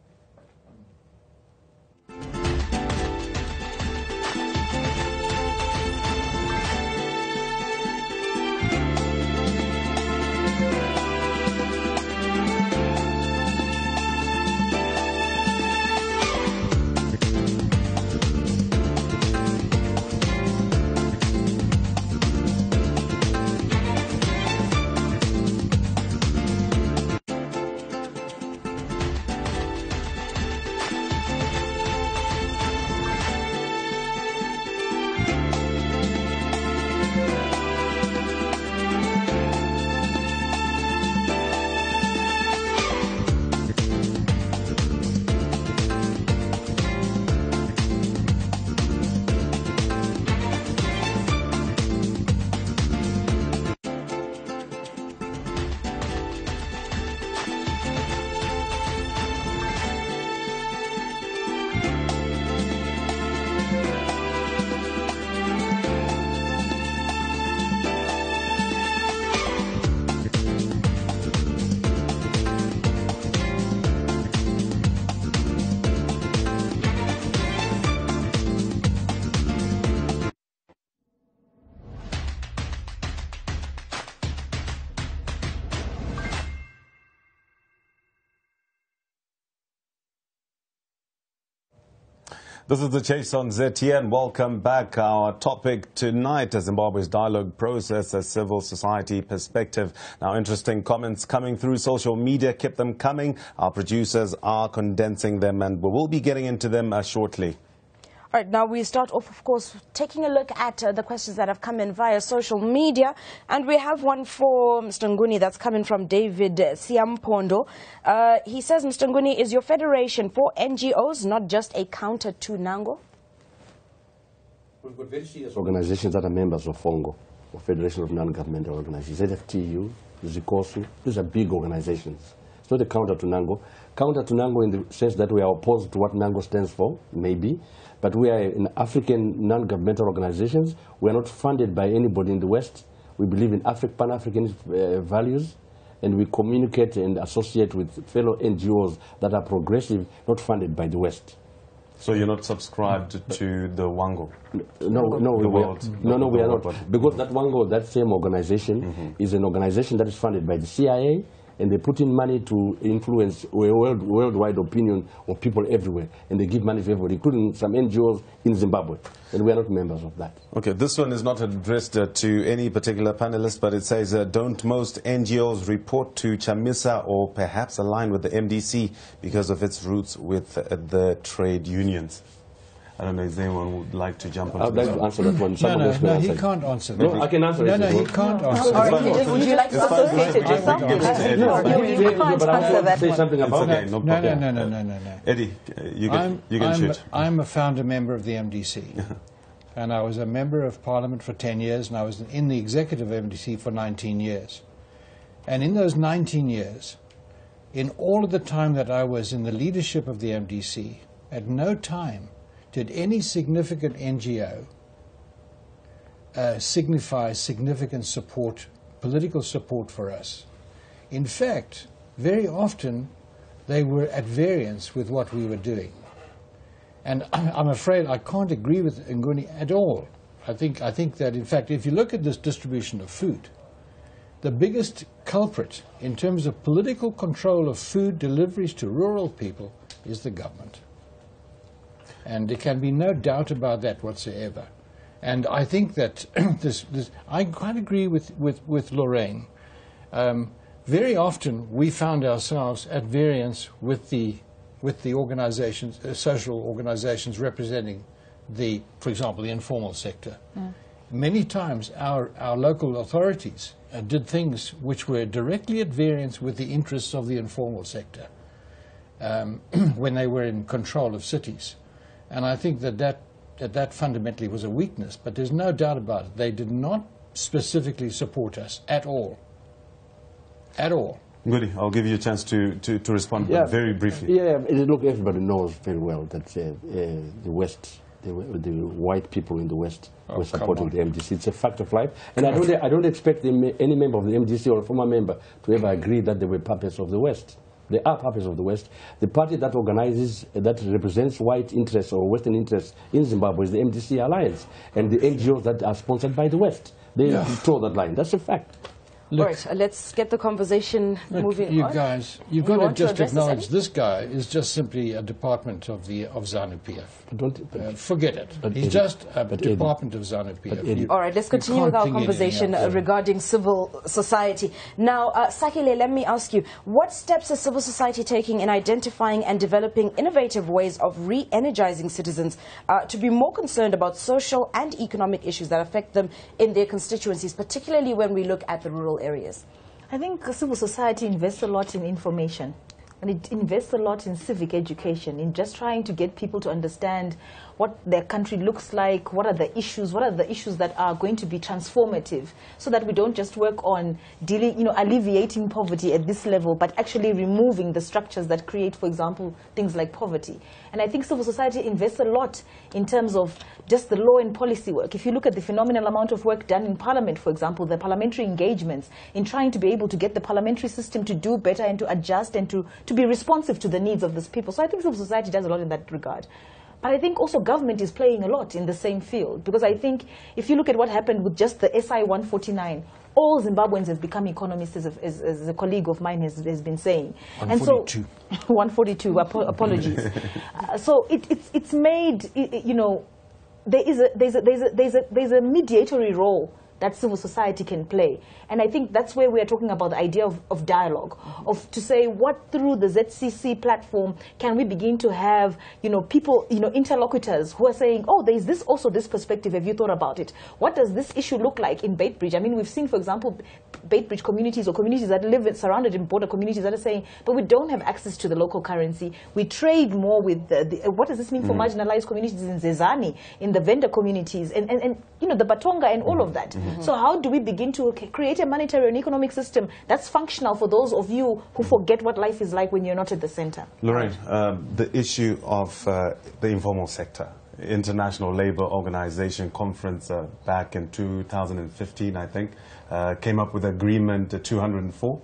This is The Chase on ZTN. Welcome back. Our topic tonight is Zimbabwe's dialogue process, a civil society perspective. Now, interesting comments coming through social media. Keep them coming. Our producers are condensing them, and we will be getting into them shortly. All right, now we start off, of course, taking a look at the questions that have come in via social media. And we have one for Mr. Nguni that's coming from David Siampondo. He says, Mr. Nguni, is your federation for NGOs not just a counter to NANGO? We've got very serious organizations that are members of FONGO, or Federation of Non-Governmental Organizations, ZFTU, ZICOSU. These are big organizations. It's not a counter to NANGO. Counter to NANGO in the sense that we are opposed to what NANGO stands for, maybe. But we are in African non-governmental organizations. We are not funded by anybody in the West. We believe in Pan-African values, and we communicate and associate with fellow NGOs that are progressive, not funded by the West. So you're not subscribed to the Wango? No, we are not. Because that Wango, that same organization, is an organization that is funded by the CIA, and they put in money to influence worldwide opinion of people everywhere. And they give money to everybody, including some NGOs in Zimbabwe. And we are not members of that. Okay, this one is not addressed to any particular panelist, but it says, don't most NGOs report to Chamisa or perhaps align with the MDC because of its roots with the trade unions? I don't know if anyone would like to jump on. I'd like to answer that one. No, he can't answer that. No, I can answer it. No, he can't answer that. Would you like to associate it yourself? You can't answer that say something about it. No. Eddie, you can shoot. I'm a founder member of the MDC. And I was a member of Parliament for 10 years, and I was in the executive of MDC for 19 years. And in those 19 years, in all of the time that I was in the leadership of the MDC, at no time did any significant NGO signify significant support, political support for us. In fact, very often they were at variance with what we were doing. And I'm afraid I can't agree with Nguni at all. I think that, in fact, if you look at this distribution of food, the biggest culprit in terms of political control of food deliveries to rural people is the government. And there can be no doubt about that whatsoever. And I think that I quite agree with Lorraine. Very often we found ourselves at variance with the organizations, social organizations representing for example, the informal sector. Many times our local authorities did things which were directly at variance with the interests of the informal sector. when they were in control of cities. And I think that fundamentally was a weakness, but there's no doubt about it. They did not specifically support us at all. At all. Nguni, I'll give you a chance to respond, but very briefly. Yeah, look, everybody knows very well that the West, the white people in the West were supporting the MDC. It's a fact of life. And I don't expect any member of the MDC or a former member to ever agree that they were puppets of the West. They are puppets of the West. The party that organizes, that represents white interests or Western interests in Zimbabwe is the MDC Alliance, and the NGOs that are sponsored by the West. They draw that line. That's a fact. Look, all right, let's get the conversation moving on. You guys, you've got to just acknowledge this guy is just simply a department of ZANU-PF. Forget it. He's just a department of ZANU-PF. All right, let's continue with our conversation regarding civil society. Now, Sakhile, let me ask you, what steps is civil society taking in identifying and developing innovative ways of re-energizing citizens to be more concerned about social and economic issues that affect them in their constituencies, particularly when we look at the rural areas? I think civil society invests a lot in information, and it invests a lot in civic education, in just trying to get people to understand what their country looks like, what are the issues that are going to be transformative, so that we don't just work on dealing, alleviating poverty at this level, but actually removing the structures that create, for example, things like poverty. And I think civil society invests a lot in terms of just the law and policy work. If you look at the phenomenal amount of work done in Parliament, for example, the parliamentary engagements in trying to be able to get the parliamentary system to do better and to adjust and to be responsive to the needs of these people. So I think civil society does a lot in that regard. But I think also government is playing a lot in the same field, because I think if you look at what happened with just the SI 149, all Zimbabweans have become economists, as a colleague of mine has been saying. 142. And so, 142, apologies. So it's made, there's a mediatory role that civil society can play. And I think that's where we are talking about the idea of dialogue, to say what through the ZCC platform can we begin to have, people, interlocutors who are saying, oh, there's this perspective, have you thought about it? What does this issue look like in Beitbridge? I mean, we've seen, for example, Beitbridge communities or communities that live surrounded in border communities that are saying, but we don't have access to the local currency. We trade more with what does this mean for marginalized communities in Zezani, in the vendor communities, and the Batonga and all of that. So how do we begin to create a monetary and economic system that's functional for those of you who forget what life is like when you're not at the center? Lorraine, the issue of the informal sector. International Labour Organization conference back in 2015, I think, came up with Agreement 204,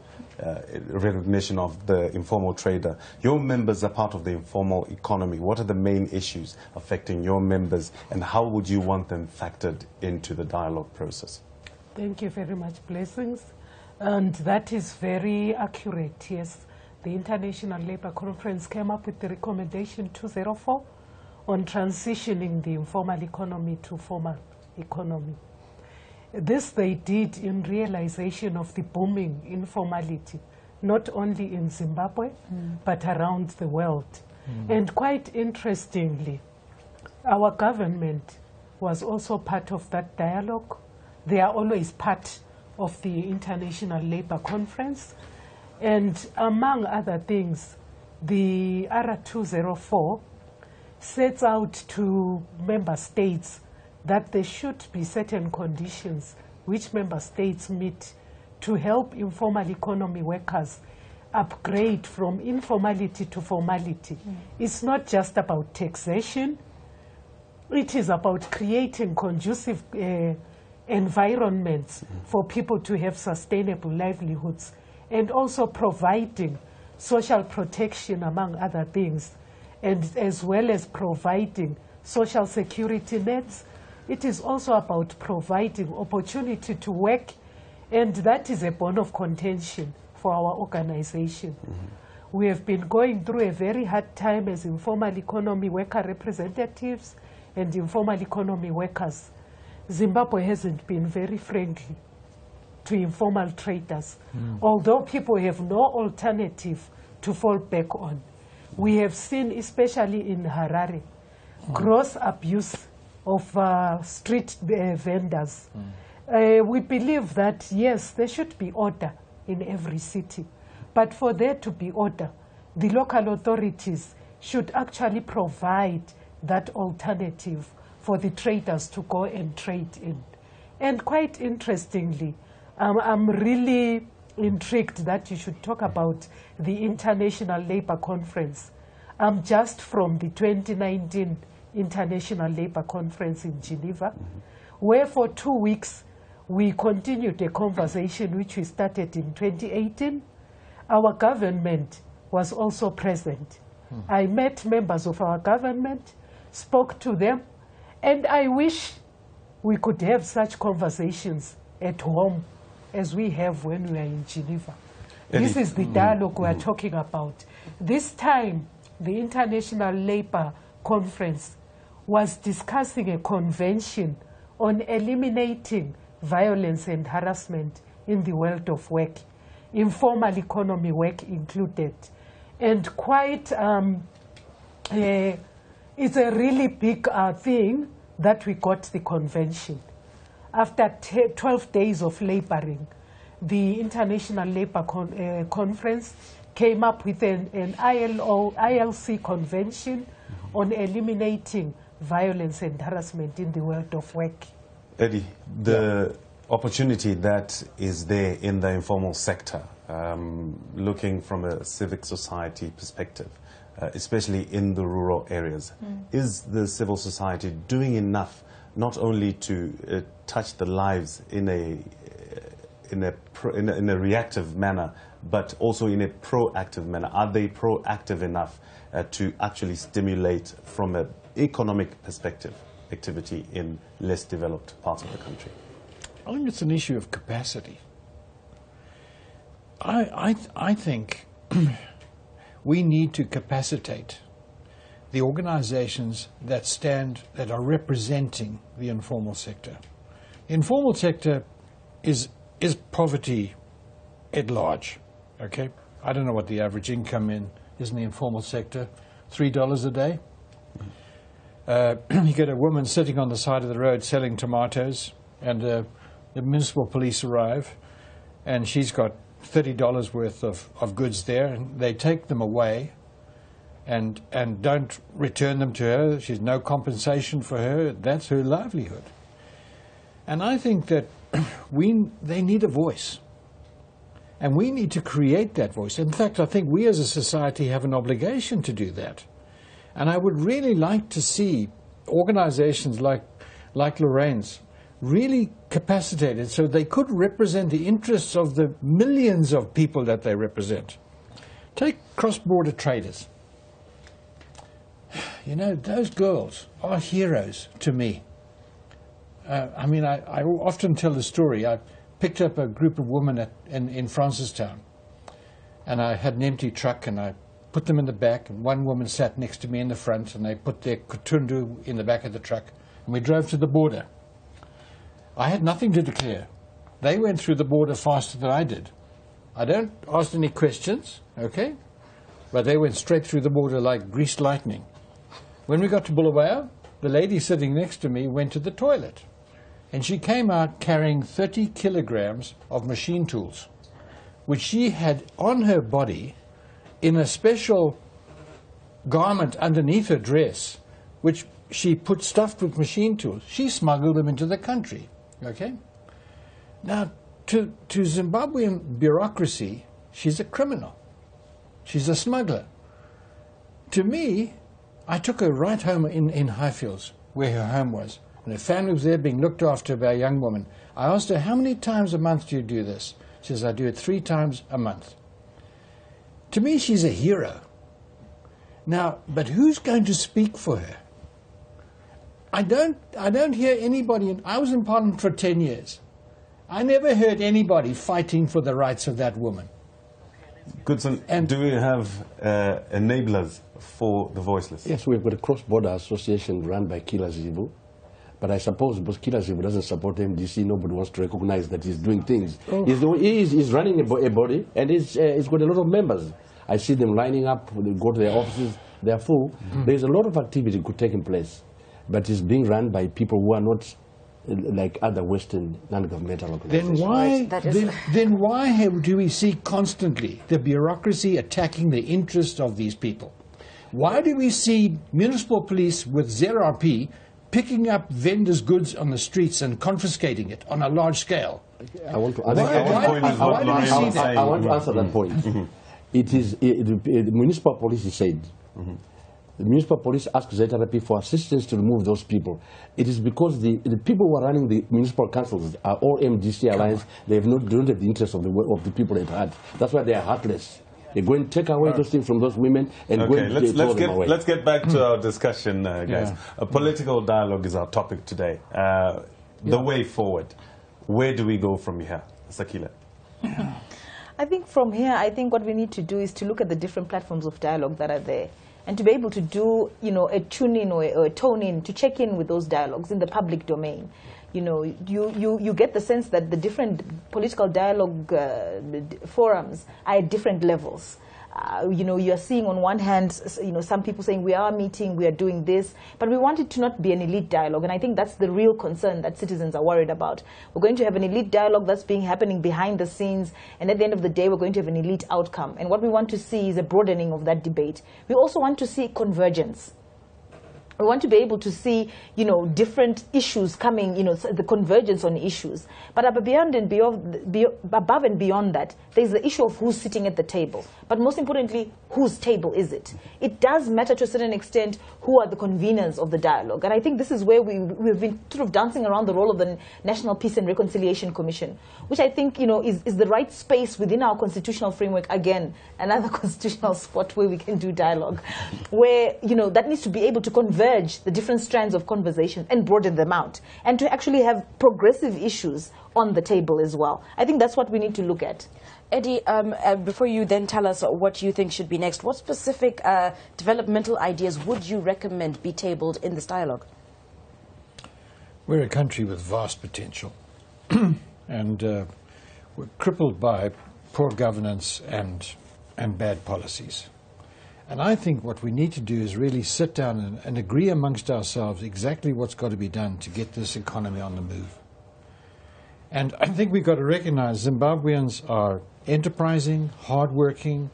recognition of the informal trader. Your members are part of the informal economy. What are the main issues affecting your members, and how would you want them factored into the dialogue process? Thank you very much, Blessings. And that is very accurate, yes. The International Labour Conference came up with the recommendation 204 on transitioning the informal economy to formal economy. This they did in realization of the booming informality, not only in Zimbabwe, but around the world. And quite interestingly, our government was also part of that dialogue. They are always part of the International Labour Conference. And among other things, the R204 sets out to member states that there should be certain conditions which member states meet to help informal economy workers upgrade from informality to formality. It's not just about taxation. It is about creating conducive environments for people to have sustainable livelihoods, and also providing social protection, among other things, and as well as providing social security nets. It is also about providing opportunity to work, and that is a bone of contention for our organization. We have been going through a very hard time as informal economy worker representatives and informal economy workers. Zimbabwe hasn't been very friendly to informal traders, although people have no alternative to fall back on. We have seen, especially in Harare, gross abuse of street vendors. We believe that, yes, there should be order in every city, but for there to be order, the local authorities should actually provide that alternative for the traders to go and trade in. And quite interestingly, I'm really intrigued that you should talk about the International Labour Conference. Just from the 2019 International Labour Conference in Geneva, where for 2 weeks we continued a conversation which we started in 2018. Our government was also present. I met members of our government, spoke to them, and I wish we could have such conversations at home as we have when we are in Geneva. Eddie, this is the dialogue we are talking about. This time, the International Labour Conference was discussing a convention on eliminating violence and harassment in the world of work, informal economy work included. And quite, it's a really big thing that we got the convention. After 12 days of laboring, the International Labour Conference came up with an ILC convention on eliminating violence and harassment in the world of work. Eddie, the opportunity that is there in the informal sector, looking from a civic society perspective, especially in the rural areas, is the civil society doing enough not only to touch the lives in a reactive manner, but also in a proactive manner? Are they proactive enough to actually stimulate from an economic perspective activity in less developed parts of the country? I think it's an issue of capacity. I think we need to capacitate the organizations that are representing the informal sector. The informal sector is poverty at large, okay? I don't know what the average income is in the informal sector, $3 a day. You get a woman sitting on the side of the road selling tomatoes, and the municipal police arrive, and she's got $30 worth of goods there, and they take them away and don't return them to her. She's no compensation for her. That's her livelihood. And I think that they need a voice. And we need to create that voice. In fact, I think we as a society have an obligation to do that. And I would really like to see organizations like Lorraine's really capacitated so they could represent the interests of the millions of people that they represent. Take cross-border traders. You know, those girls are heroes to me. I mean, I often tell the story. I picked up a group of women in Francistown, and I had an empty truck, and I put them in the back, and one woman sat next to me in the front, and they put their kutundu in the back of the truck, and we drove to the border. I had nothing to declare. They went through the border faster than I did. I don't ask any questions, okay? But they went straight through the border like greased lightning. When we got to Bulawayo, the lady sitting next to me went to the toilet. And she came out carrying 30 kilograms of machine tools, which she had on her body in a special garment underneath her dress, which she put stuffed with machine tools. She smuggled them into the country. Okay? Now, to Zimbabwean bureaucracy, she's a criminal. She's a smuggler. To me, I took her right home in Highfields, where her home was. And her family was there being looked after by a young woman. I asked her, how many times a month do you do this? She says, I do it 3 times a month. To me, she's a hero. Now, but who's going to speak for her? I don't hear anybody. I was in Parliament for 10 years. I never heard anybody fighting for the rights of that woman. Goodson, and do we have enablers for the voiceless? Yes, we've got a cross-border association run by Kila Zivu. But I suppose because Kila Zivu doesn't support MDC, nobody wants to recognize that he's doing things. Oh. He's running a body, and he's got a lot of members. I see them lining up, they go to their offices, they're full. There's a lot of activity could take place. But it's being run by people who are not like other Western non-governmental organizations. Then why do we see constantly the bureaucracy attacking the interests of these people? Why do we see municipal police with ZANU-PF picking up vendors' goods on the streets and confiscating it on a large scale? I want to answer that point. It is the municipal police said. The municipal police asked ZANU-PF for assistance to remove those people. It is because the people who are running the municipal councils are all MDC alliance. They don't have the interest of the people at heart. That's why they are heartless. They go and take away those things from those women and go and throw them away. Let's get back to our discussion, guys. A political dialogue is our topic today. The way forward. Where do we go from here? Sakhile. I think from here, I think what we need to do is to look at the different platforms of dialogue that are there, and to be able to do, a tune-in or a tone-in, to check in with those dialogues in the public domain. You get the sense that the different political dialogue forums are at different levels. You are seeing on one hand, some people saying we are meeting, we are doing this, but we want it to not be an elite dialogue, and I think that's the real concern that citizens are worried about. We're going to have an elite dialogue that's happening behind the scenes, and at the end of the day, we're going to have an elite outcome. And what we want to see is a broadening of that debate. We also want to see convergence. We want to be able to see, different issues coming, the convergence on issues. But above and beyond that, there's the issue of who's sitting at the table. But most importantly, whose table is it? It does matter to a certain extent who are the conveners of the dialogue. And I think this is where we've been sort of dancing around the role of the National Peace and Reconciliation Commission, which I think, is the right space within our constitutional framework. Again, another constitutional spot where we can do dialogue, where, that needs to be able to converge the different strands of conversation and broaden them out, and to actually have progressive issues on the table as well. I think that's what we need to look at. Eddie, before you then tell us what you think should be next, what specific developmental ideas would you recommend be tabled in this dialogue? We're a country with vast potential, and we're crippled by poor governance and bad policies. And I think what we need to do is really sit down and agree amongst ourselves exactly what's got to be done to get this economy on the move. And I think we've got to recognize Zimbabweans are enterprising, hardworking,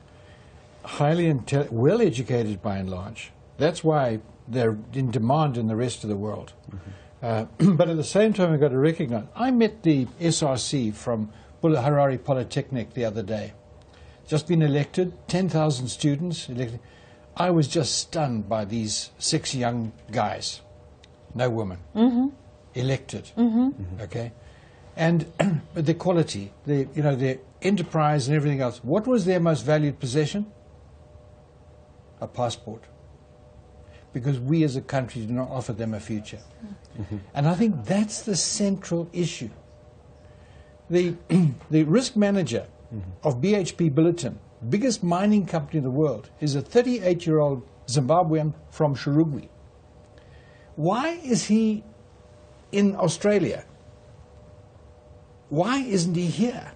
highly well-educated by and large. That's why they're in demand in the rest of the world. But at the same time, we've got to recognize, I met the SRC from Harare Polytechnic the other day. Just been elected, 10,000 students elected. I was just stunned by these 6 young guys, no woman, elected, okay? And the quality, their enterprise and everything else. What was their most valued possession? A passport. Because we as a country do not offer them a future. And I think that's the central issue. The risk manager of BHP Billiton, biggest mining company in the world, is a 38-year-old Zimbabwean from Shurugwi. Why is he in Australia? Why isn't he here?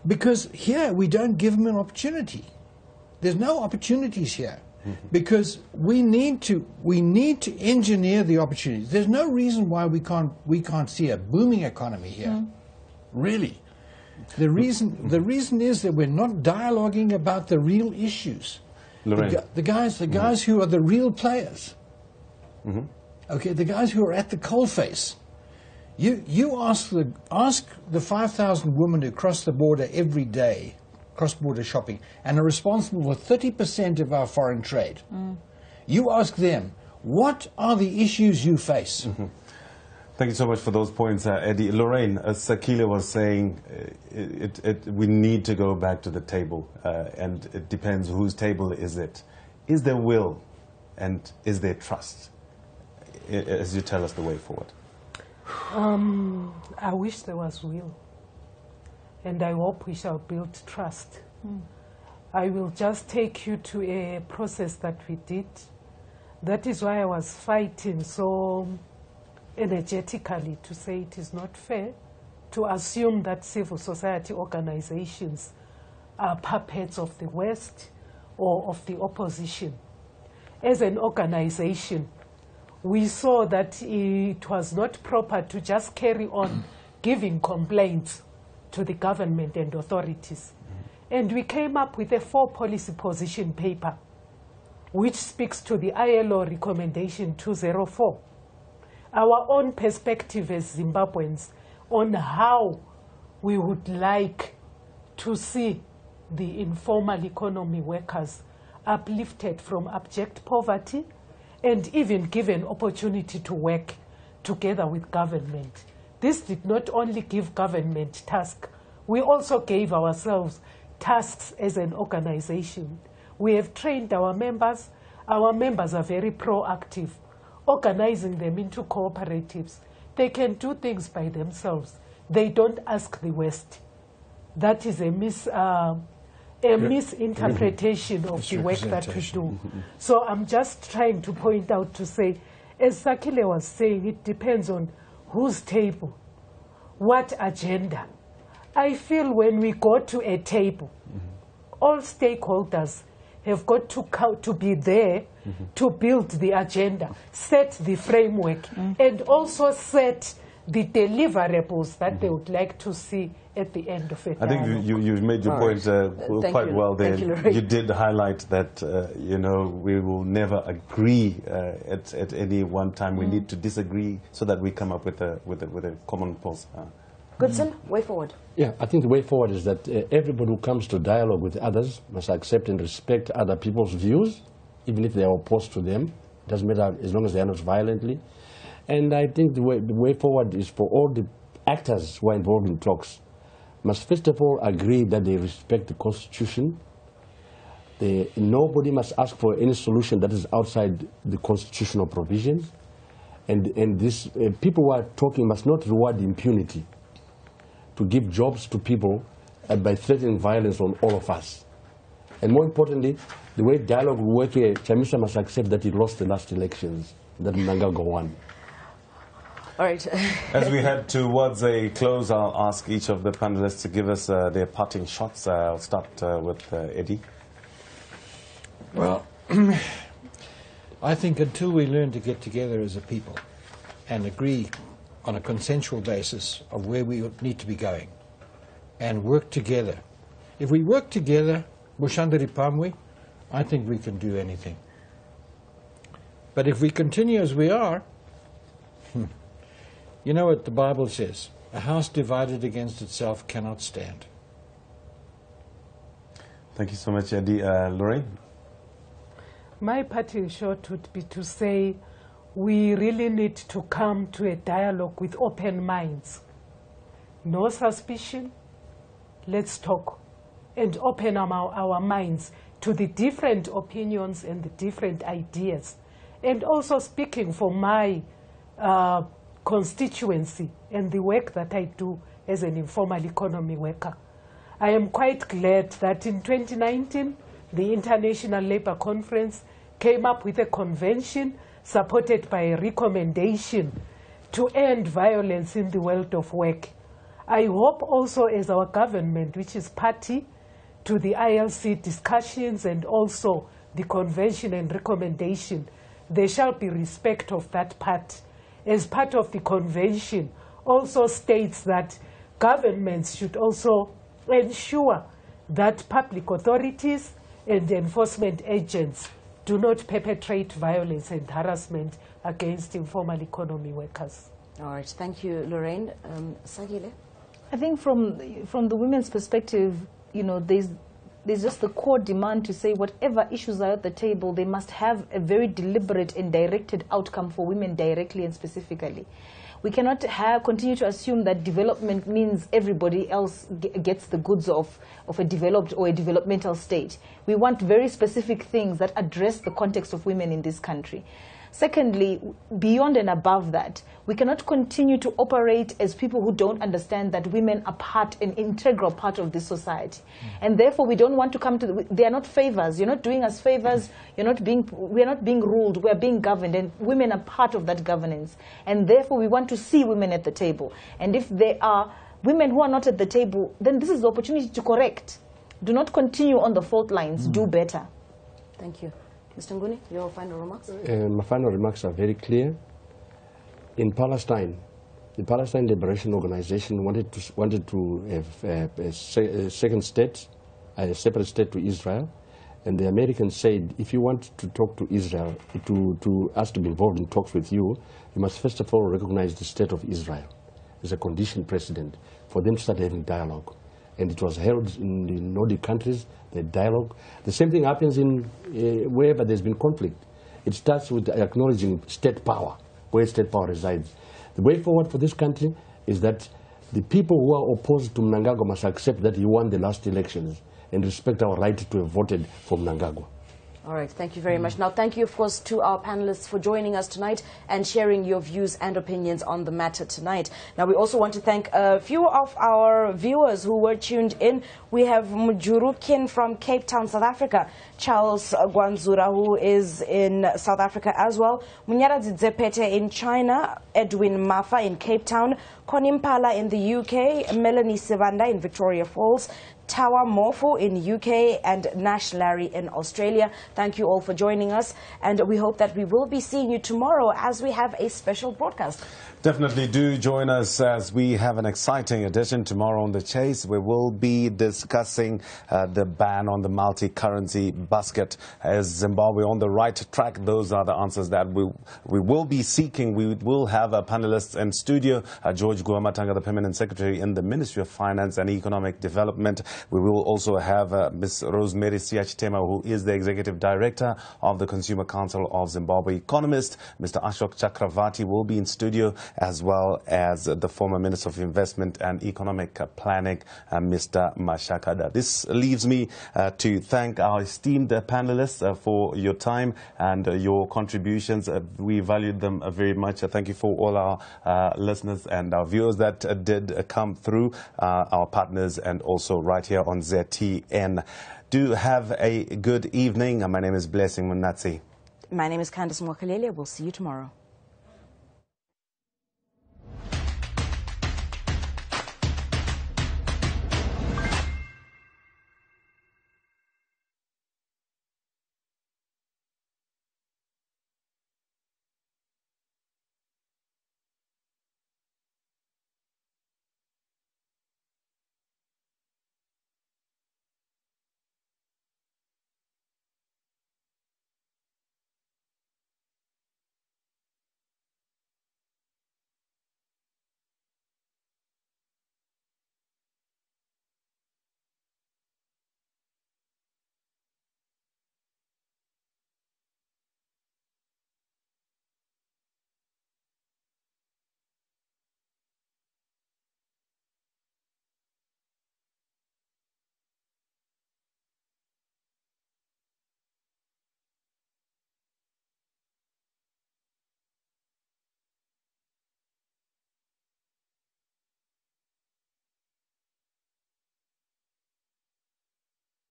Because here we don't give him an opportunity. There's no opportunities here. Because we need to engineer the opportunities. There's no reason why we can't see a booming economy here. Really. The reason is that we're not dialoguing about the real issues. The guys who are the real players. Okay, the guys who are at the coalface. You ask the 5,000 women who cross the border every day, cross-border shopping, and are responsible for 30% of our foreign trade. You ask them, what are the issues you face? Thank you so much for those points, Eddie. Lorraine, as Sakhile was saying, we need to go back to the table, and it depends whose table is it. Is there will, and is there trust, as you tell us the way forward? I wish there was will, and I hope we shall build trust. I will just take you to a process that we did. That is why I was fighting so energetically to say it is not fair to assume that civil society organizations are puppets of the West or of the opposition. As an organization, we saw that it was not proper to just carry on giving complaints to the government and authorities. And we came up with a 4-policy position paper, which speaks to the ILO recommendation 204. Our own perspective as Zimbabweans on how we would like to see the informal economy workers uplifted from abject poverty and even given opportunity to work together with government. This did not only give government tasks, we also gave ourselves tasks as an organization. We have trained our members. Our members are very proactive, organizing them into cooperatives. They can do things by themselves. They don't ask the West. That is a misinterpretation of the work that we do. So I'm just trying to point out to say, as Sakhile was saying, it depends on whose table, what agenda. I feel when we go to a table, all stakeholders have got to be there to build the agenda, set the framework, and also set the deliverables that they would like to see at the end of it. I think you made your point quite well there. You did highlight that, you know, we will never agree at any one time. We need to disagree so that we come up with a common pulse. Goodson, way forward. Yeah, I think the way forward is that everybody who comes to dialogue with others must accept and respect other people's views, even if they are opposed to them. It doesn't matter as long as they are not violently. And I think the way forward is for all the actors who are involved in talks must first of all agree that they respect the Constitution. Nobody must ask for any solution that is outside the constitutional provisions. And this, people who are talking must not reward impunity to give jobs to people by threatening violence on all of us. And more importantly, the way dialogue will work here, Chamisa must accept that he lost the last elections, that Mnangagwa won. All right. As we head towards a close, I'll ask each of the panelists to give us their parting shots. I'll start with Eddie. Well, I think until we learn to get together as a people and agree on a consensual basis of where we need to be going and work together. If we work together, Mushandari Pamwe, I think we can do anything. But if we continue as we are, you know what the Bible says, a house divided against itself cannot stand. Thank you so much, Eddie. Lorraine? My parting shot would be to say we really need to come to a dialogue with open minds. No suspicion. Let's talk and open our minds to the different opinions and the different ideas. And also speaking for my constituency and the work that I do as an informal economy worker. I am quite glad that in 2019, the International Labour Conference came up with a convention supported by a recommendation to end violence in the world of work. I hope also as our government, which is party to the ILC discussions and also the convention and recommendation, there shall be respect of that part. As part of the convention also states that governments should also ensure that public authorities and enforcement agents do not perpetrate violence and harassment against informal economy workers. All right, thank you, Lorraine. Sakhile? I think from the women's perspective, you know, there's just the core demand to say whatever issues are at the table, they must have a very deliberate and directed outcome for women directly and specifically. We cannot continue to assume that development means everybody else gets the goods of a developed or a developmental state. We want very specific things that address the context of women in this country. Secondly, beyond and above that, we cannot continue to operate as people who don't understand that women are an integral part of this society. And therefore, we don't want to come to, they are not favors. You're not doing us favors. We are not being ruled. We are being governed. And women are part of that governance. And therefore, we want to see women at the table. And if there are women who are not at the table, then this is the opportunity to correct. Do not continue on the fault lines. Do better. Thank you. Mr. Nguni, your final remarks? My final remarks are very clear. In Palestine, the Palestine Liberation Organization wanted to have a second state, a separate state to Israel. And the Americans said, if you want to talk to Israel, to us to be involved in talks with you, you must first of all recognize the state of Israel as a conditioned precedent for them to start having dialogue. And it was held in the Nordic countries, the dialogue. The same thing happens in wherever there's been conflict. It starts with acknowledging state power, where state power resides. The way forward for this country is that the people who are opposed to Mnangagwa must accept that he won the last elections and respect our right to have voted for Mnangagwa. All right, thank you very much. Now, thank you, of course, to our panelists for joining us tonight and sharing your views and opinions on the matter tonight. Now, we also want to thank a few of our viewers who were tuned in. We have Mujurukin from Cape Town, South Africa, Charles Gwanzura, who is in South Africa as well, Munyaradzi Dzepete in China, Edwin Mafa in Cape Town, Konimpala in the UK, Melanie Sibanda in Victoria Falls, Tawa Mofu in UK, and Nash Larry in Australia. Thank you all for joining us, and we hope that we will be seeing you tomorrow as we have a special broadcast. Definitely do join us as we have an exciting edition tomorrow on The Chase. We will be discussing the ban on the multi-currency basket. Is Zimbabwe on the right track? Those are the answers that we will be seeking. We will have panelists in studio. George Guamatanga, the Permanent Secretary in the Ministry of Finance and Economic Development. We will also have Ms. Rosemary Siachitema, who is the Executive Director of the Consumer Council of Zimbabwe. Economist Mr. Ashok Chakravarti will be in studio, as well as the former Minister of Investment and Economic Planning, Mr. Mashakada. This leaves me to thank our esteemed panelists for your time and your contributions. We valued them very much. Thank you for all our listeners and our viewers that did come through, our partners, and also right here on ZTN. Do have a good evening. My name is Blessing Munatsi. My name is Candice Mwakalyelye. We'll see you tomorrow.